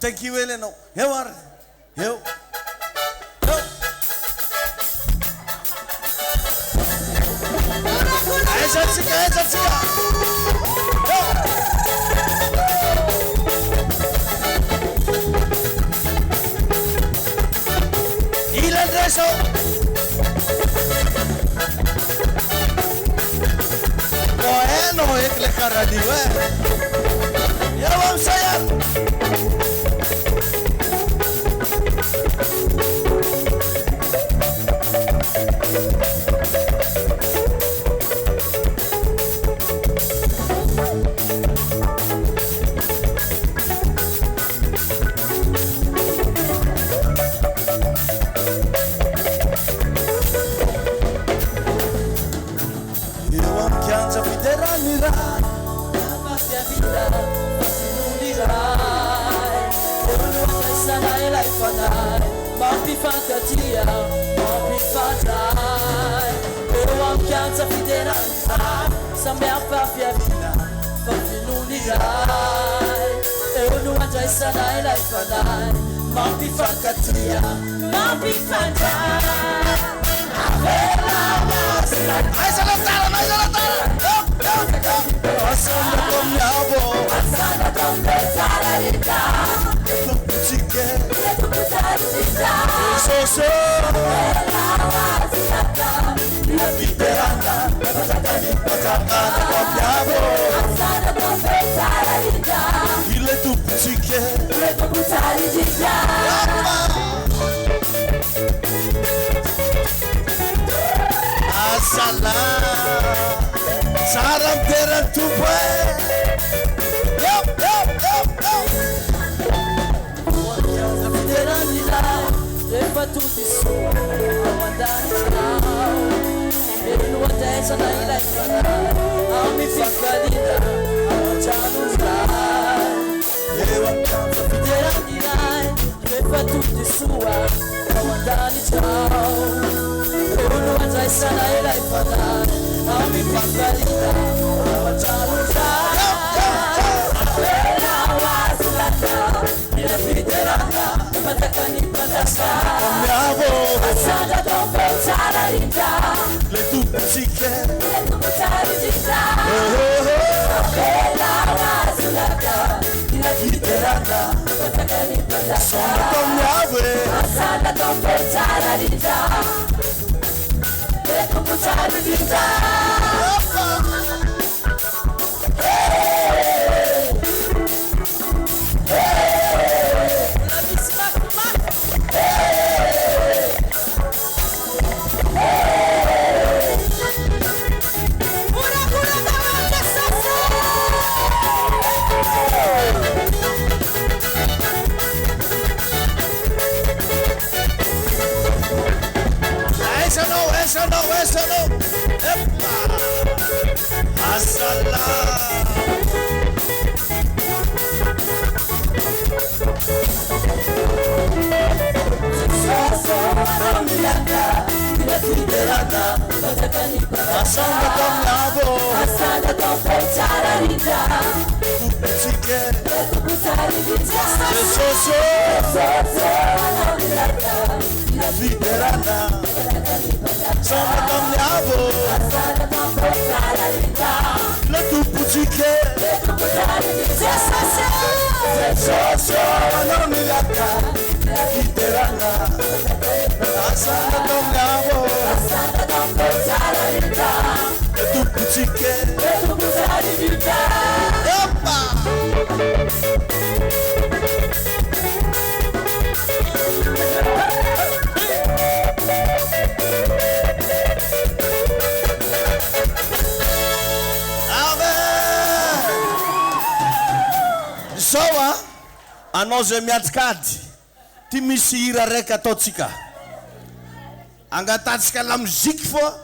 [SPEAKER 6] Thank you, William. Here are you. Il est dressé. Bueno, es que le carga di, ya vamos allá. Fiderana Sama kamyavo Le tout boutique Sosio Anonilaka Fiderana Sama kamyavo Le tout boutique Yopa Sawa anao zay miatsikady ty misy hira raiky ataotsika angatatsika la muziky foa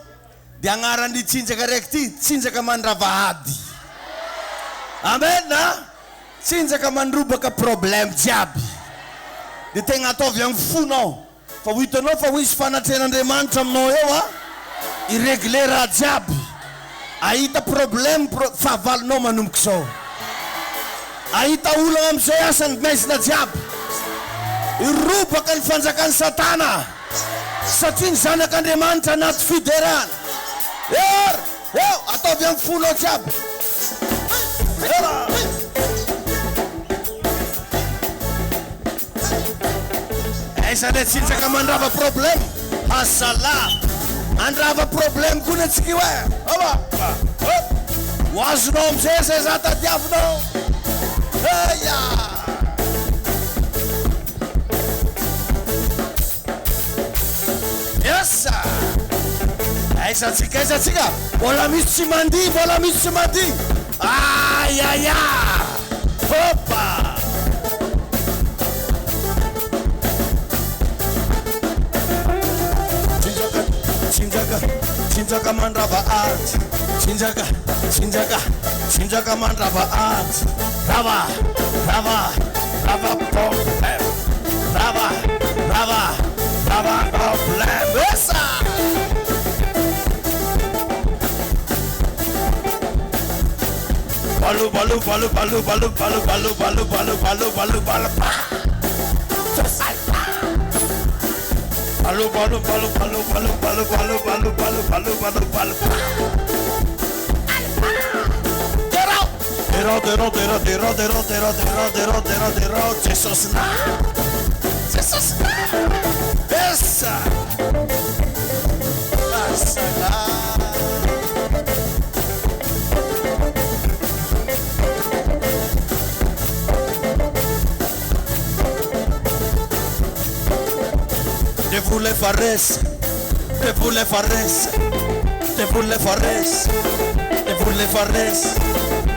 [SPEAKER 6] dia agnarany tsinjaka raiky ty tsinjaka mandravahady amen na tsinjaka mandrobaka problème jiaby dia tegna ataovy amin'ny fonao fa ho hitanao fa ho isy fanatren'Andriamanitra aminao eo a iregle raha jiaby ahita problème fahavalonao manomboka zao ahita olana amizay asany maizina jiaby irobaka ny fanjakan'ny satana satria ny zanak'Andriamanitra anaty fiderana eo ataovy amin'ny fonao jiaby aizany tsinjaka mandrava problème asala andrava problème koa natsika hoe ho azonao amizay zay za tadiavinao eya yesa aizatsika mbola misy tsy mandia mbola misy tsy mandia ayaya hopa tsinjaka mandrava azy tsinjaka mandrava azy rava problem rava problem esa balu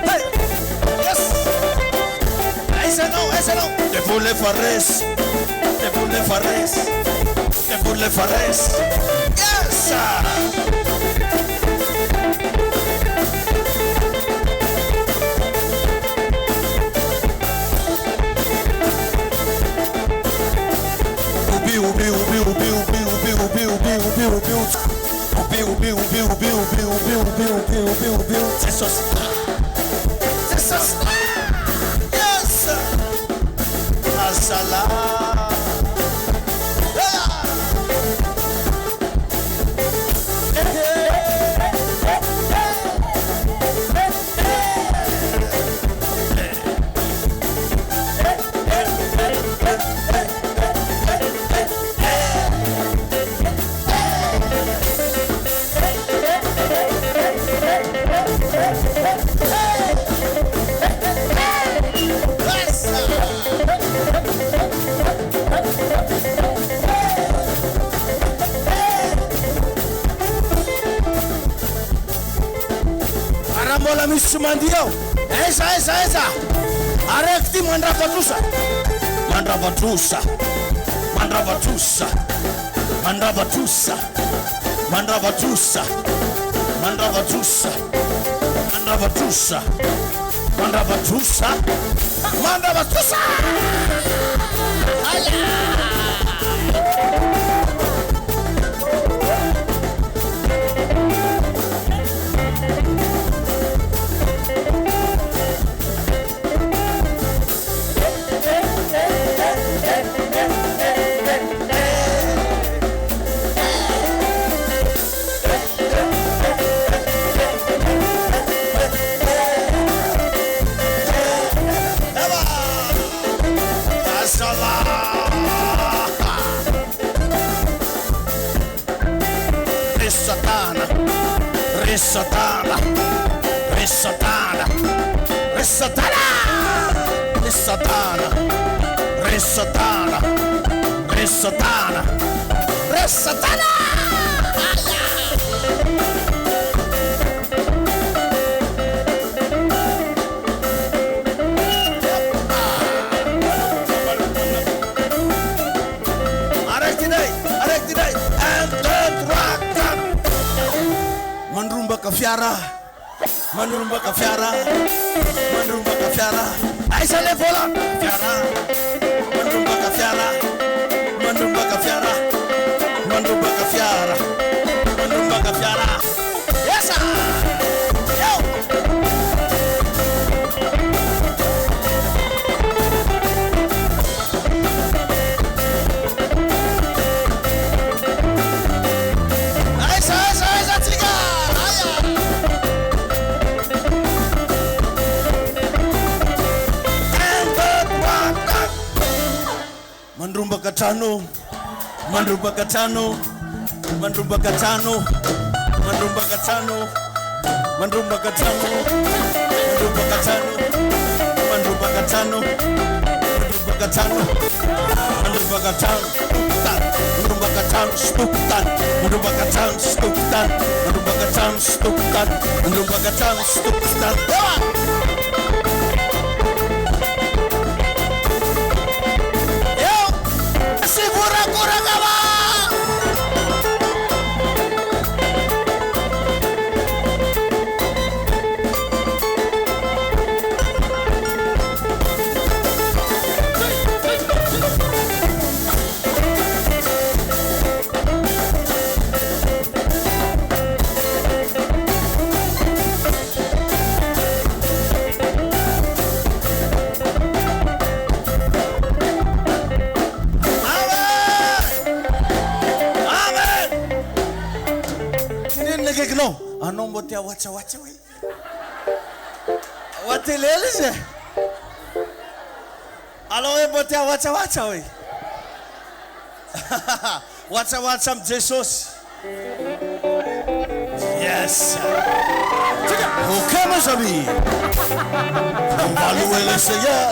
[SPEAKER 6] hey yes ese no de vous yes yes asala Aramola misy mandio esa arekty mandravatusa Risotana, risotana, risotana, risotana, risotana, risotana, risotana. Fiara, manrumba ka fiara, manrumba ka fiara, ai se le vola fiara, manrumba ka fiara, manrumba ka fiara, manrumba ka fiara, manrumba ka fiara, yes sir, yo. Mandrumba katano, mandrumba katano, mandrumba katano, mandrumba katano, mandrumba katano, mandrumba katano, mandrumba katano, mandrumba katano, mandrumba katano, mandrumba katano, stuktan, mandrumba katano, stuktan, mandrumba katano, stuktan, mandrumba katano, stuktan. Anong bote wacha we? Wateleleze. Alo bote wacha we. Wacha Jesus. Yes. Okay, mes amis. On va louer le Seigneur.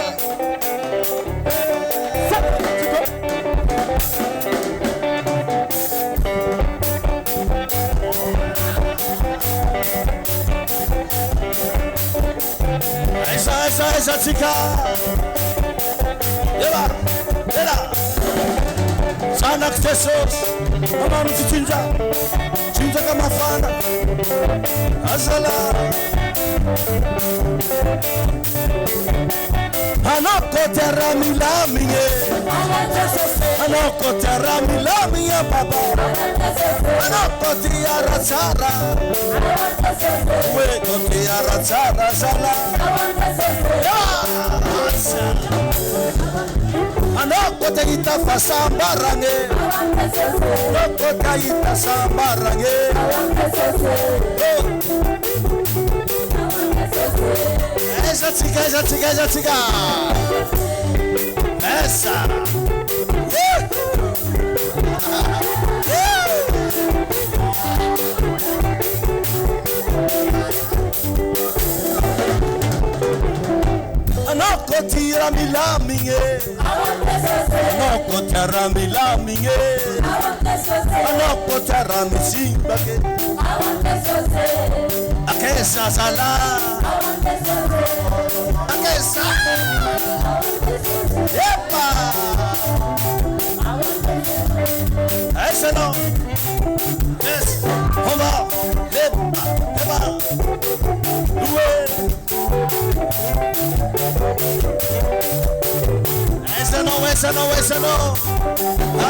[SPEAKER 6] Esa chica. Lleva. Sana Jesus. Mama mchinja. Chinja kama fana. Asala. Anoko terra milamie. Anoko terra milamie papa. Anoko tiara sara. We ko tiara sara sala. Anoko teita fasambarange. Anoko teita sambarange. Esa chica. Esa. Anoko tira milaminge. Anoko tira milaminge. Anoko tira misimbake. Akesa sala. Akesa. Yepa. Ese no. Es. Hola. Yepa. Ese no.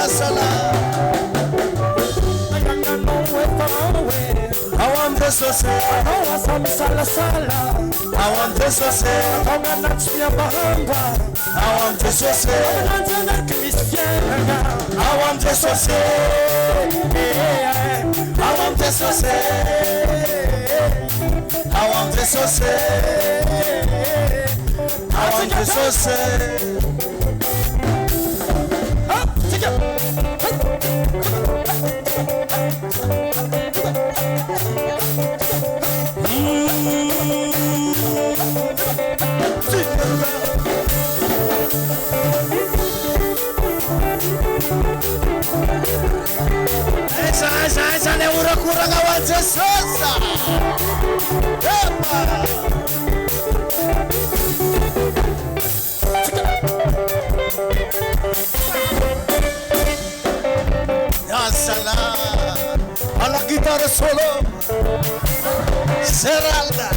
[SPEAKER 6] Asala. I want this to say. I want some sala. I want this to say. I want this to say. I want this to say. I want this to say. I want this to say. I want this to say.
[SPEAKER 4] Ane urakuranga wa Jesusa. Yasala. Alla chitarra solo. Seralda.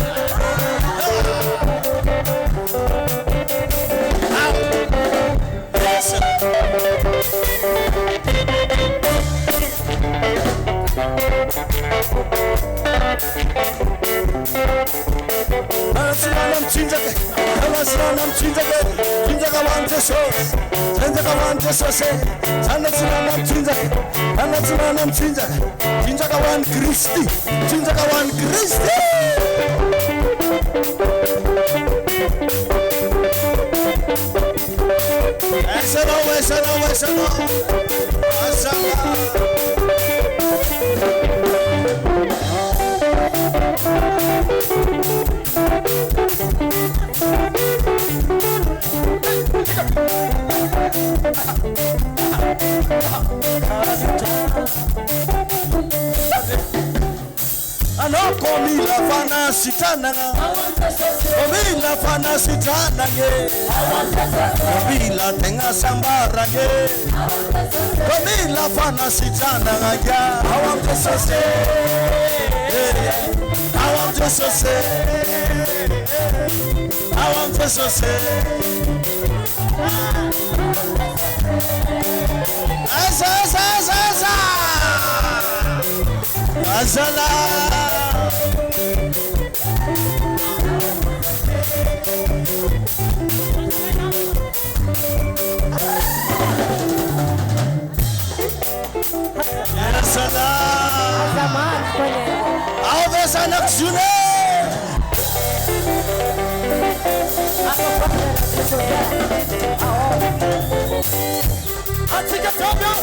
[SPEAKER 4] Komila fana sitana, komila fana sitana ye, komila tenga sambara ye, komila fana sitana ya. I want to say, I want to say, I want to say, Azala. Alves anak Zune. Atika Tobio.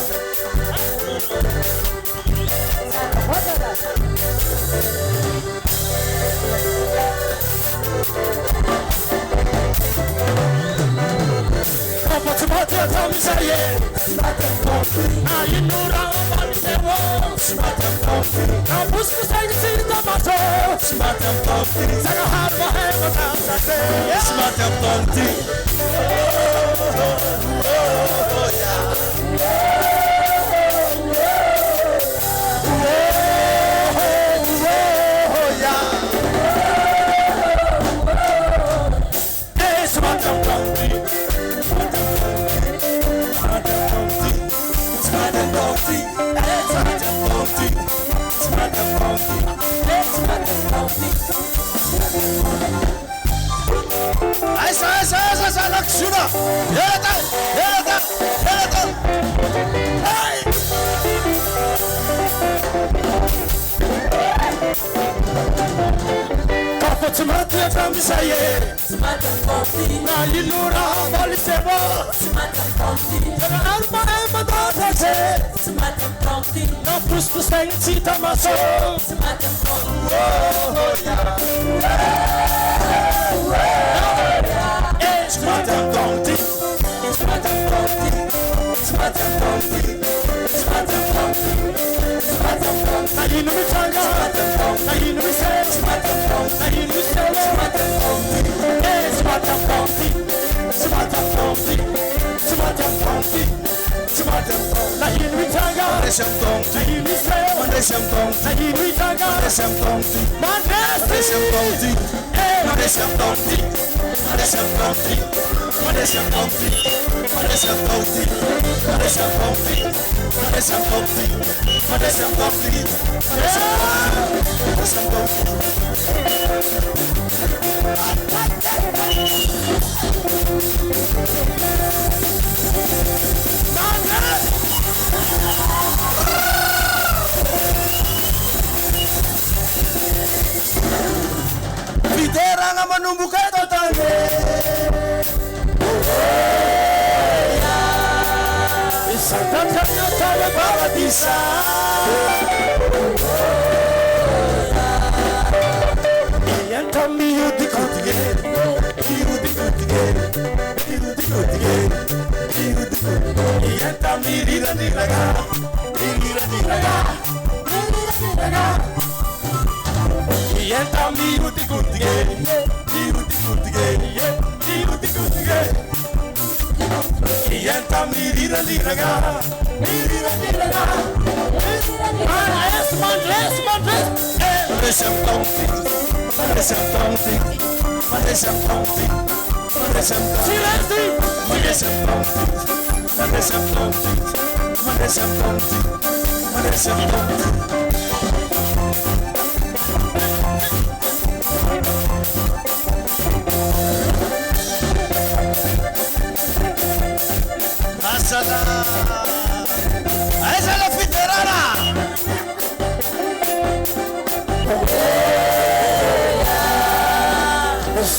[SPEAKER 4] Esa la fiterana.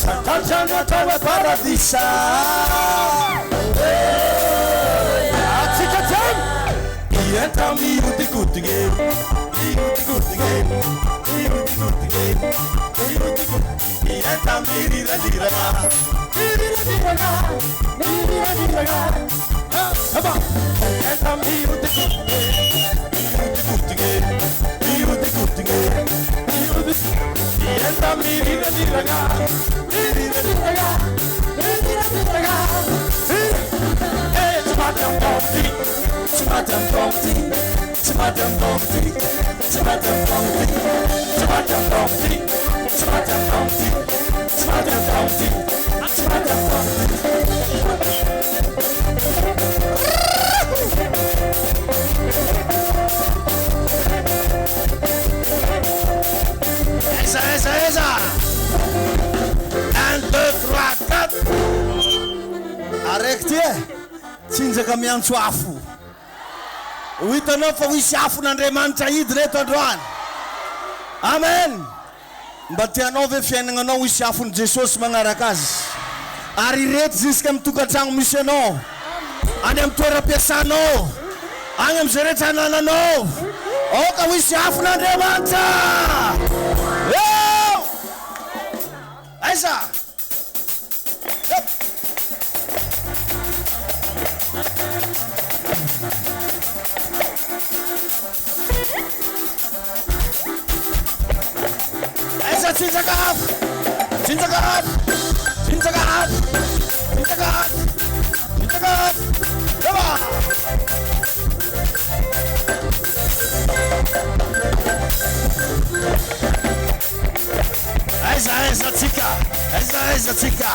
[SPEAKER 4] Sant'Angelo tove paradisa. Atikatem. Ienta mi uti kutige. Ienta mi rira. Come on. Ienta mi uti kutige. Ienta mi rira. Esa. 1, 2, 3, 4. Araiky ty tsinjaka miantso afo. Ho hitanao fa hisy afon'Andriamanitra hidy reto androany. Amen. Mba tianao ve fiainagnanao hisy afon'i Jesosy magnaraka azy. Ary reto jusqu'à mitokantragno misy anao. Any amin'ny toeram-piasanao. Any amin'izay rehetra anananao. Oka ho hisy afon'Andriamanitra. Aiza. Aiza tsinjaka afo. Eva. Aiza tsika.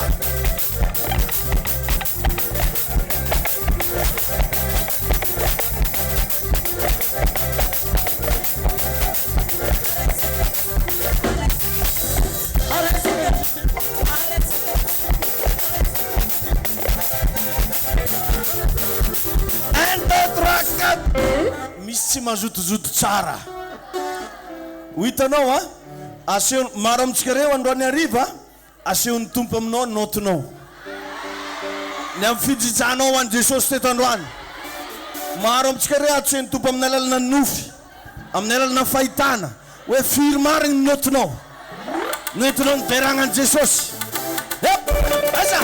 [SPEAKER 4] Misy tsy mazotozoto tsara. Ho hitanao a? Aseo maro amintsika reo androany hariva, asehon'ny tompo aminao notinao. Ny amin'ny fijitsanao an'i Jesosy teto androany. Maro amintsika reo asehon'ny tompo amin'ny alalana nofy, amin'ny alalana fahitana. Hoe firy marigny ny notinao. Notinao niveragna an'i Jesosy. Aiza.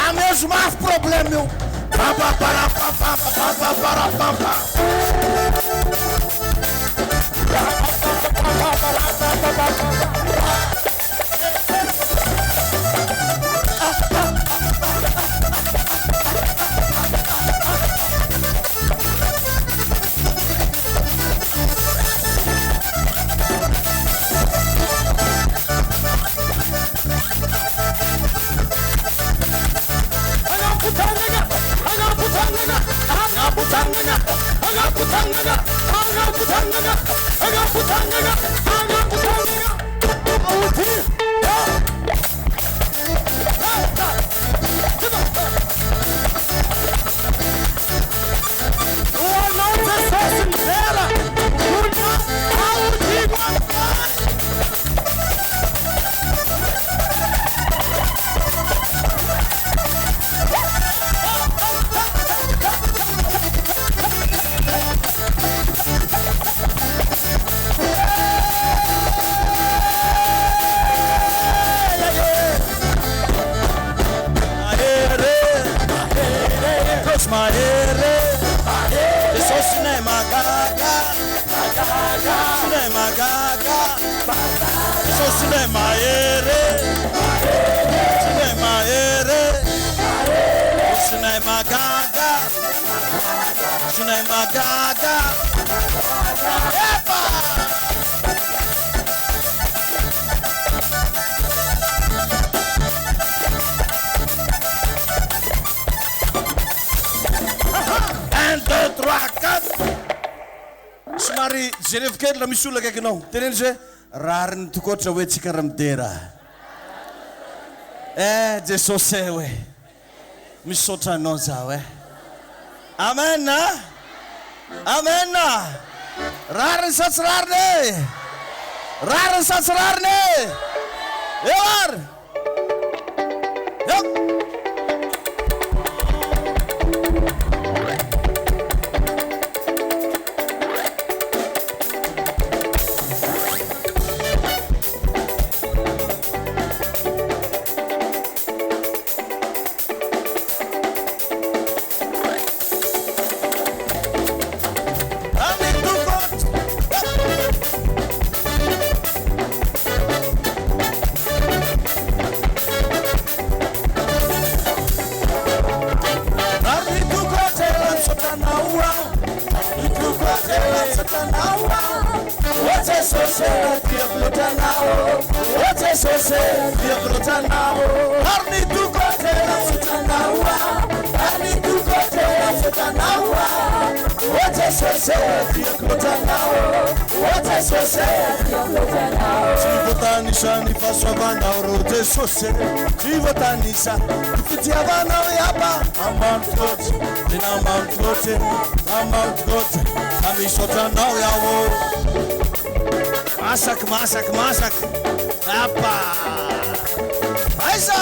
[SPEAKER 4] A mesmo problema, meu. Somary Genève kely la misy olona akaikinao. Teneny zay rariny tokotra hoe tsika ramidera. Jesosy hoe misaotra anao zaho e. Amen. Amen. Rariny satsy rariny. Rariny satsy rariny. Eo ary. Eo. Jivotanisa fasoavanao ro Jesosy. Jivotanisa fitiavanao yapa amamikoty. Tena amamikoty. Amamikoty. Amisaotranao yaho. Masaky masaky masaky. Apa. Aiza.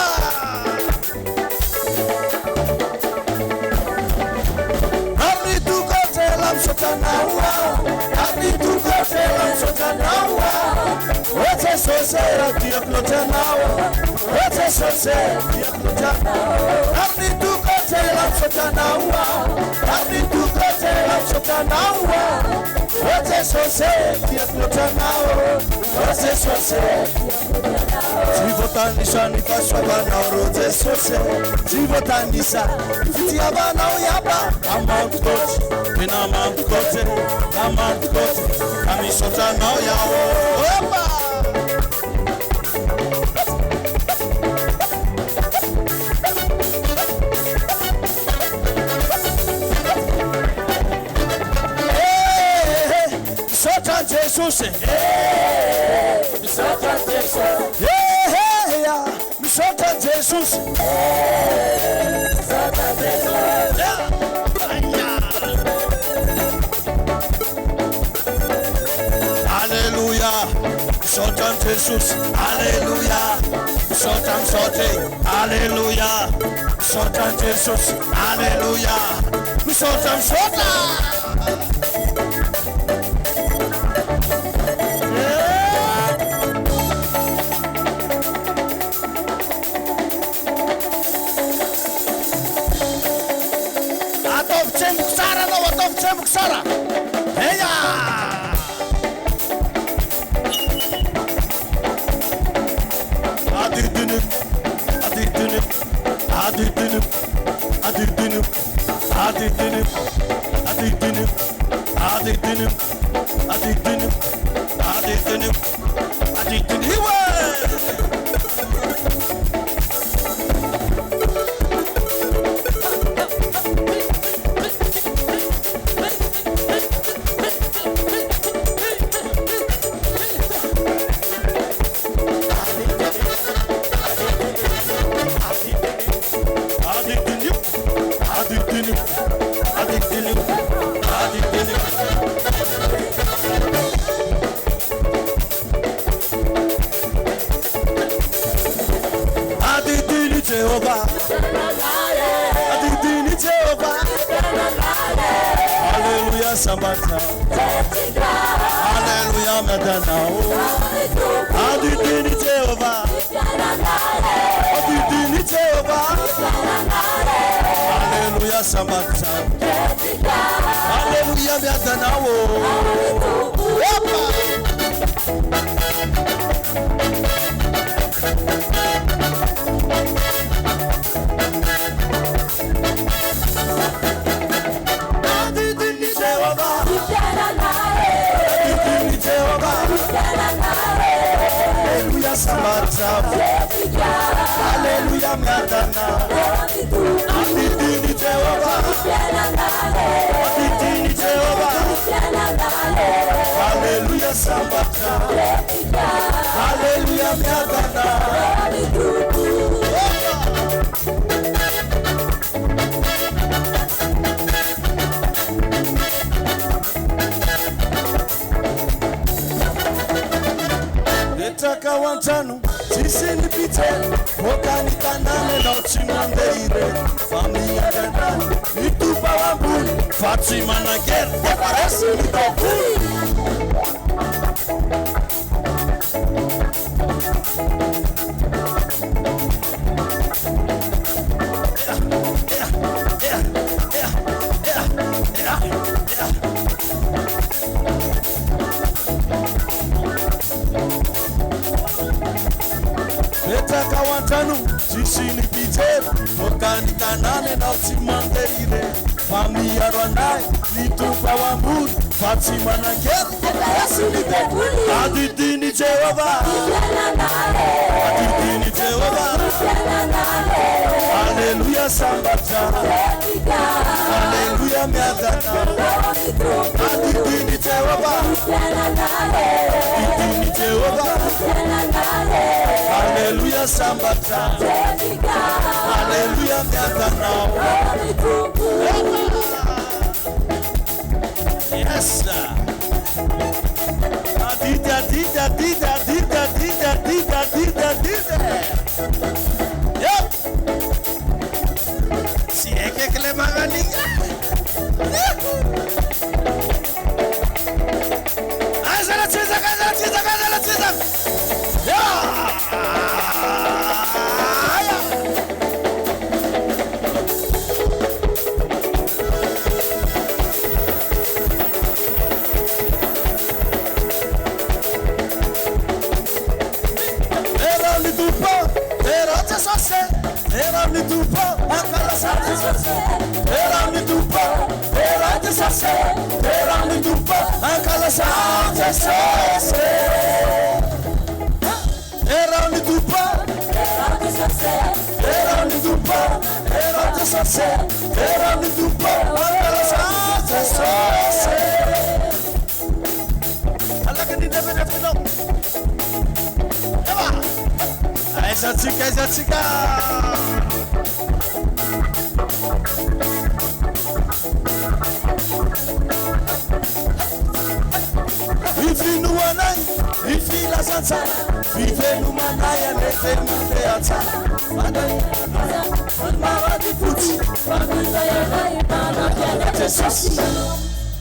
[SPEAKER 4] Jivotanisa ni fasoavanao ro Jesosy. Jivotanisa fitiavanao yapa amamikoty. Tena amamikoty. Amamikoty. Amisaotranao yaho. Opa. Misaotra Jesosy. Misaotra Jesosy. Misaotra Jesosy. Misaotra Jesosy. Hallelujah. Misaotra Jesus. Hallelujah. Misaotra misaotra. Hallelujah. Misaotra Jesus. Hallelujah. Misaotra misaotra. Hallelujah, Sabata. Hallelujah, Madanao. Adidini Jehovah. Adidini Jehovah. Hallelujah, Sabata. Hallelujah, Madanao. Hallelujah, Sabata. Hallelujah, Madana. Adidini Jehovah. Adidini Jehovah. Hallelujah, Sabata. Hallelujah, Madana. Netaka wantanu, sisi nipite, wakani kanane na uchimandere. Familia ganda, nitupa wambuni, Fatima na ger, deparesi nitokui. Netaka wantanu, sisi nipite, wakani kanane na uchimandere. Familia rwandai, nitupa wambuni, Fatima na ger, deparesi nitokui. Adidini Jehovah. Adidini Jehovah. Hallelujah, Sabata. Hallelujah, Madana. Adidini Jehovah. Adidini Jehovah. Hallelujah, Sabata. Hallelujah, Madana. Yes, sir. Adida. Yep. Si eke kele maganinga. Azala chiza. Yeah. Era mi tupa, akala sate sase. Era mi tupa, era te sase. Era mi tupa, akala sate sase. Era mi tupa, era te sase. Era mi tupa, era te sase. Era mi tupa, akala sate sase. Alaka ni deve no. Eba. Esa chica. Vivi nuanai, vivi la sansa, vive numanaya nete mandeata. Mara di puti,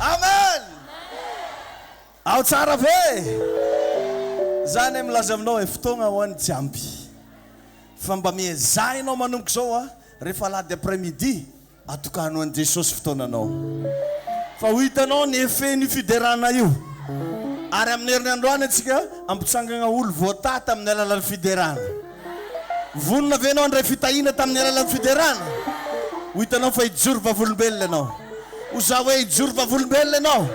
[SPEAKER 4] Amen. Outside of here, zanem lazamno eftonga wan champi. Famba miezainao manomboka zao a rehefa lady après-midi atokanao an Jesosy fotoananao fa ho hitanao ny efeny fiderana io ary amin'ny herinandroany atsika ampitsangana olo voatata amin'ny alalan'ny fiderana vonona venao andray fitahina tamin'ny alalan'ny fiderana ho hitanao fa hijoro vavolombelona ianao ho za hoe hijoro vavolombelona ianao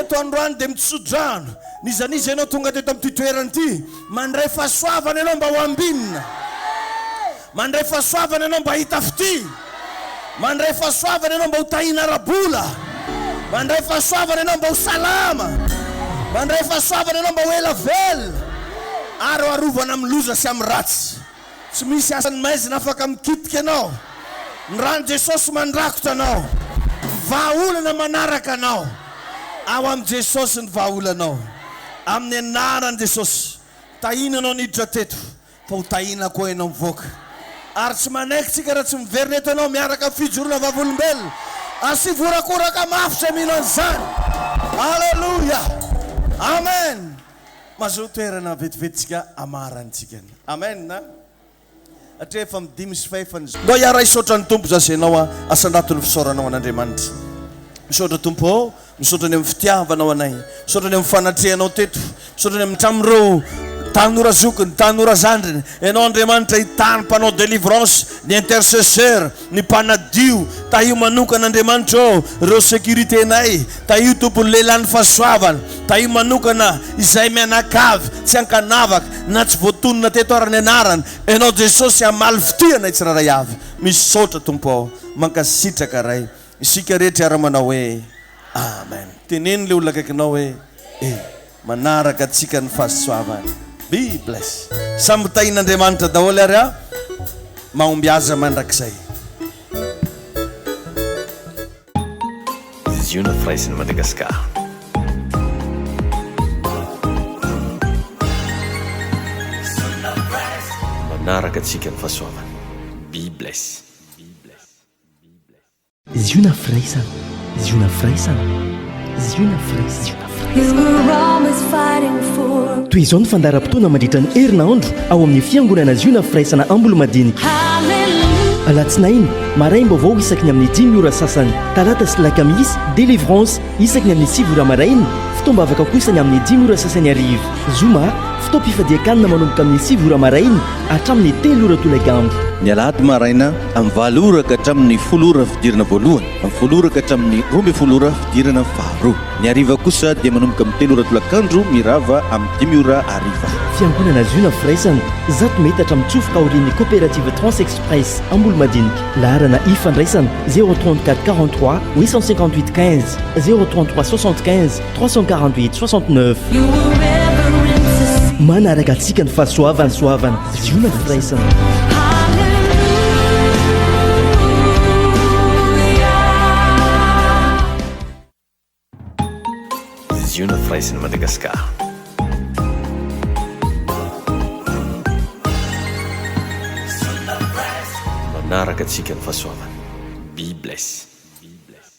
[SPEAKER 6] eto androany dia mitsodrano nizaniza ianao tonga teto amin'ity toerany ity mandray fahasoavana ianao mba ho ambinina mandray fahasoavana ianao mba hita fity mandray fahasoavana ianao mba ho tahina arabola mandray fahasoavana ianao mba ho salama mandray fahasoavana ianao mba ho ela velona ary ho arovana amin'ny loza sy amin'ny ratsy tsy misy asany maizina afaka mikitika ianao ny rano jesosy mandrakotra anao vahaolana manaraka anao ao amin'ny jesosy ny vahaolanao amin'ny anarany jesosy tahina anao niditra teto fa ho tahina koa ianao mivoaka ary tsy manaikitsika raha tsy miverina eto anao miaraka amin'ny fijorona vavolombelona asy vorakoraka mafy mino an'izany alleluia amen mazoa toerana vetivetsika amarantsika amen na atria efa midimy sy faefany mba hiara isotra ny tompo zasy ianao asandraton'ny fisaoranao an'andriamanitra misaotra tompo misaotra any amin'ny fitiavanao anay misaotra any amin'ny fanatrehanao teto misaotra any amin'ny tramin'ireo tanora zokiny tanora zandriny ianao andriamanitra hitany mpanao délivrance ny intercesseur ny mpanadio tahio manokana andriamanitra ao ireo sécurité nay tahio tompony lehilahy ny fahasoavana tahio manokana izay mianakavy tsy ankanavaka na tsy voatonona teto arany anarany ianao jesosy amaly fitianay tsy raray avy misaotra tompo ao mankasitraka ray isika rehetra ara-manao hoe amen teneny le olona akaikinao hoe manaraka atsika ny fahasoavana be bless samby tahin'andriamanitra daholo ary a mahombiaza mandrakizay
[SPEAKER 1] Ziona Fraisina Madagascar. Manaraka atsika ny fahasoavana be bless
[SPEAKER 2] Ziona Fraisina Ziona Fraisina Ziona Fraisina toy izao ny fandaharam-potoana mandritra ny herinandro ao amin'ny fiangonana Ziona Fraisana Ambolo-Madinika alatsinainy maraim-baovao isaky ny amin'ny 10 ora sasany talata sy lakamisy délivrance isaky ny amin'ny 7 ora maraina fitombavaka kosa ny amin'ny 10 ora sasany arivo zoma fitaom-pifadiakanina manomboka amin'ny 7 ora maraina hatramin'ny 3 ora tolagambo
[SPEAKER 3] ny alahady maraina amin'ny 9 ora ka hatramin'ny 10 ora fidirana voalohany amin'ny 10 ora ka hatramin'ny 12 ora fidirana faharoa ny ariva kosa dia manomboka amin'ny 3 ora tolakandro mirava amin'ny 10 ora ariva
[SPEAKER 2] fiangonana Ziona Fraisana zato metatra mitsofoka aorian'ny coopérative Trans Express Ambolo-Madinika laharana ifandraisana 034 43 858 15 033 75 348 69 manaraka atsika ny fahasoavana soavana Ziona Fraisana
[SPEAKER 1] Ziona Fraisina Madagascar. Manaraka atsika ny fahasoavana be bless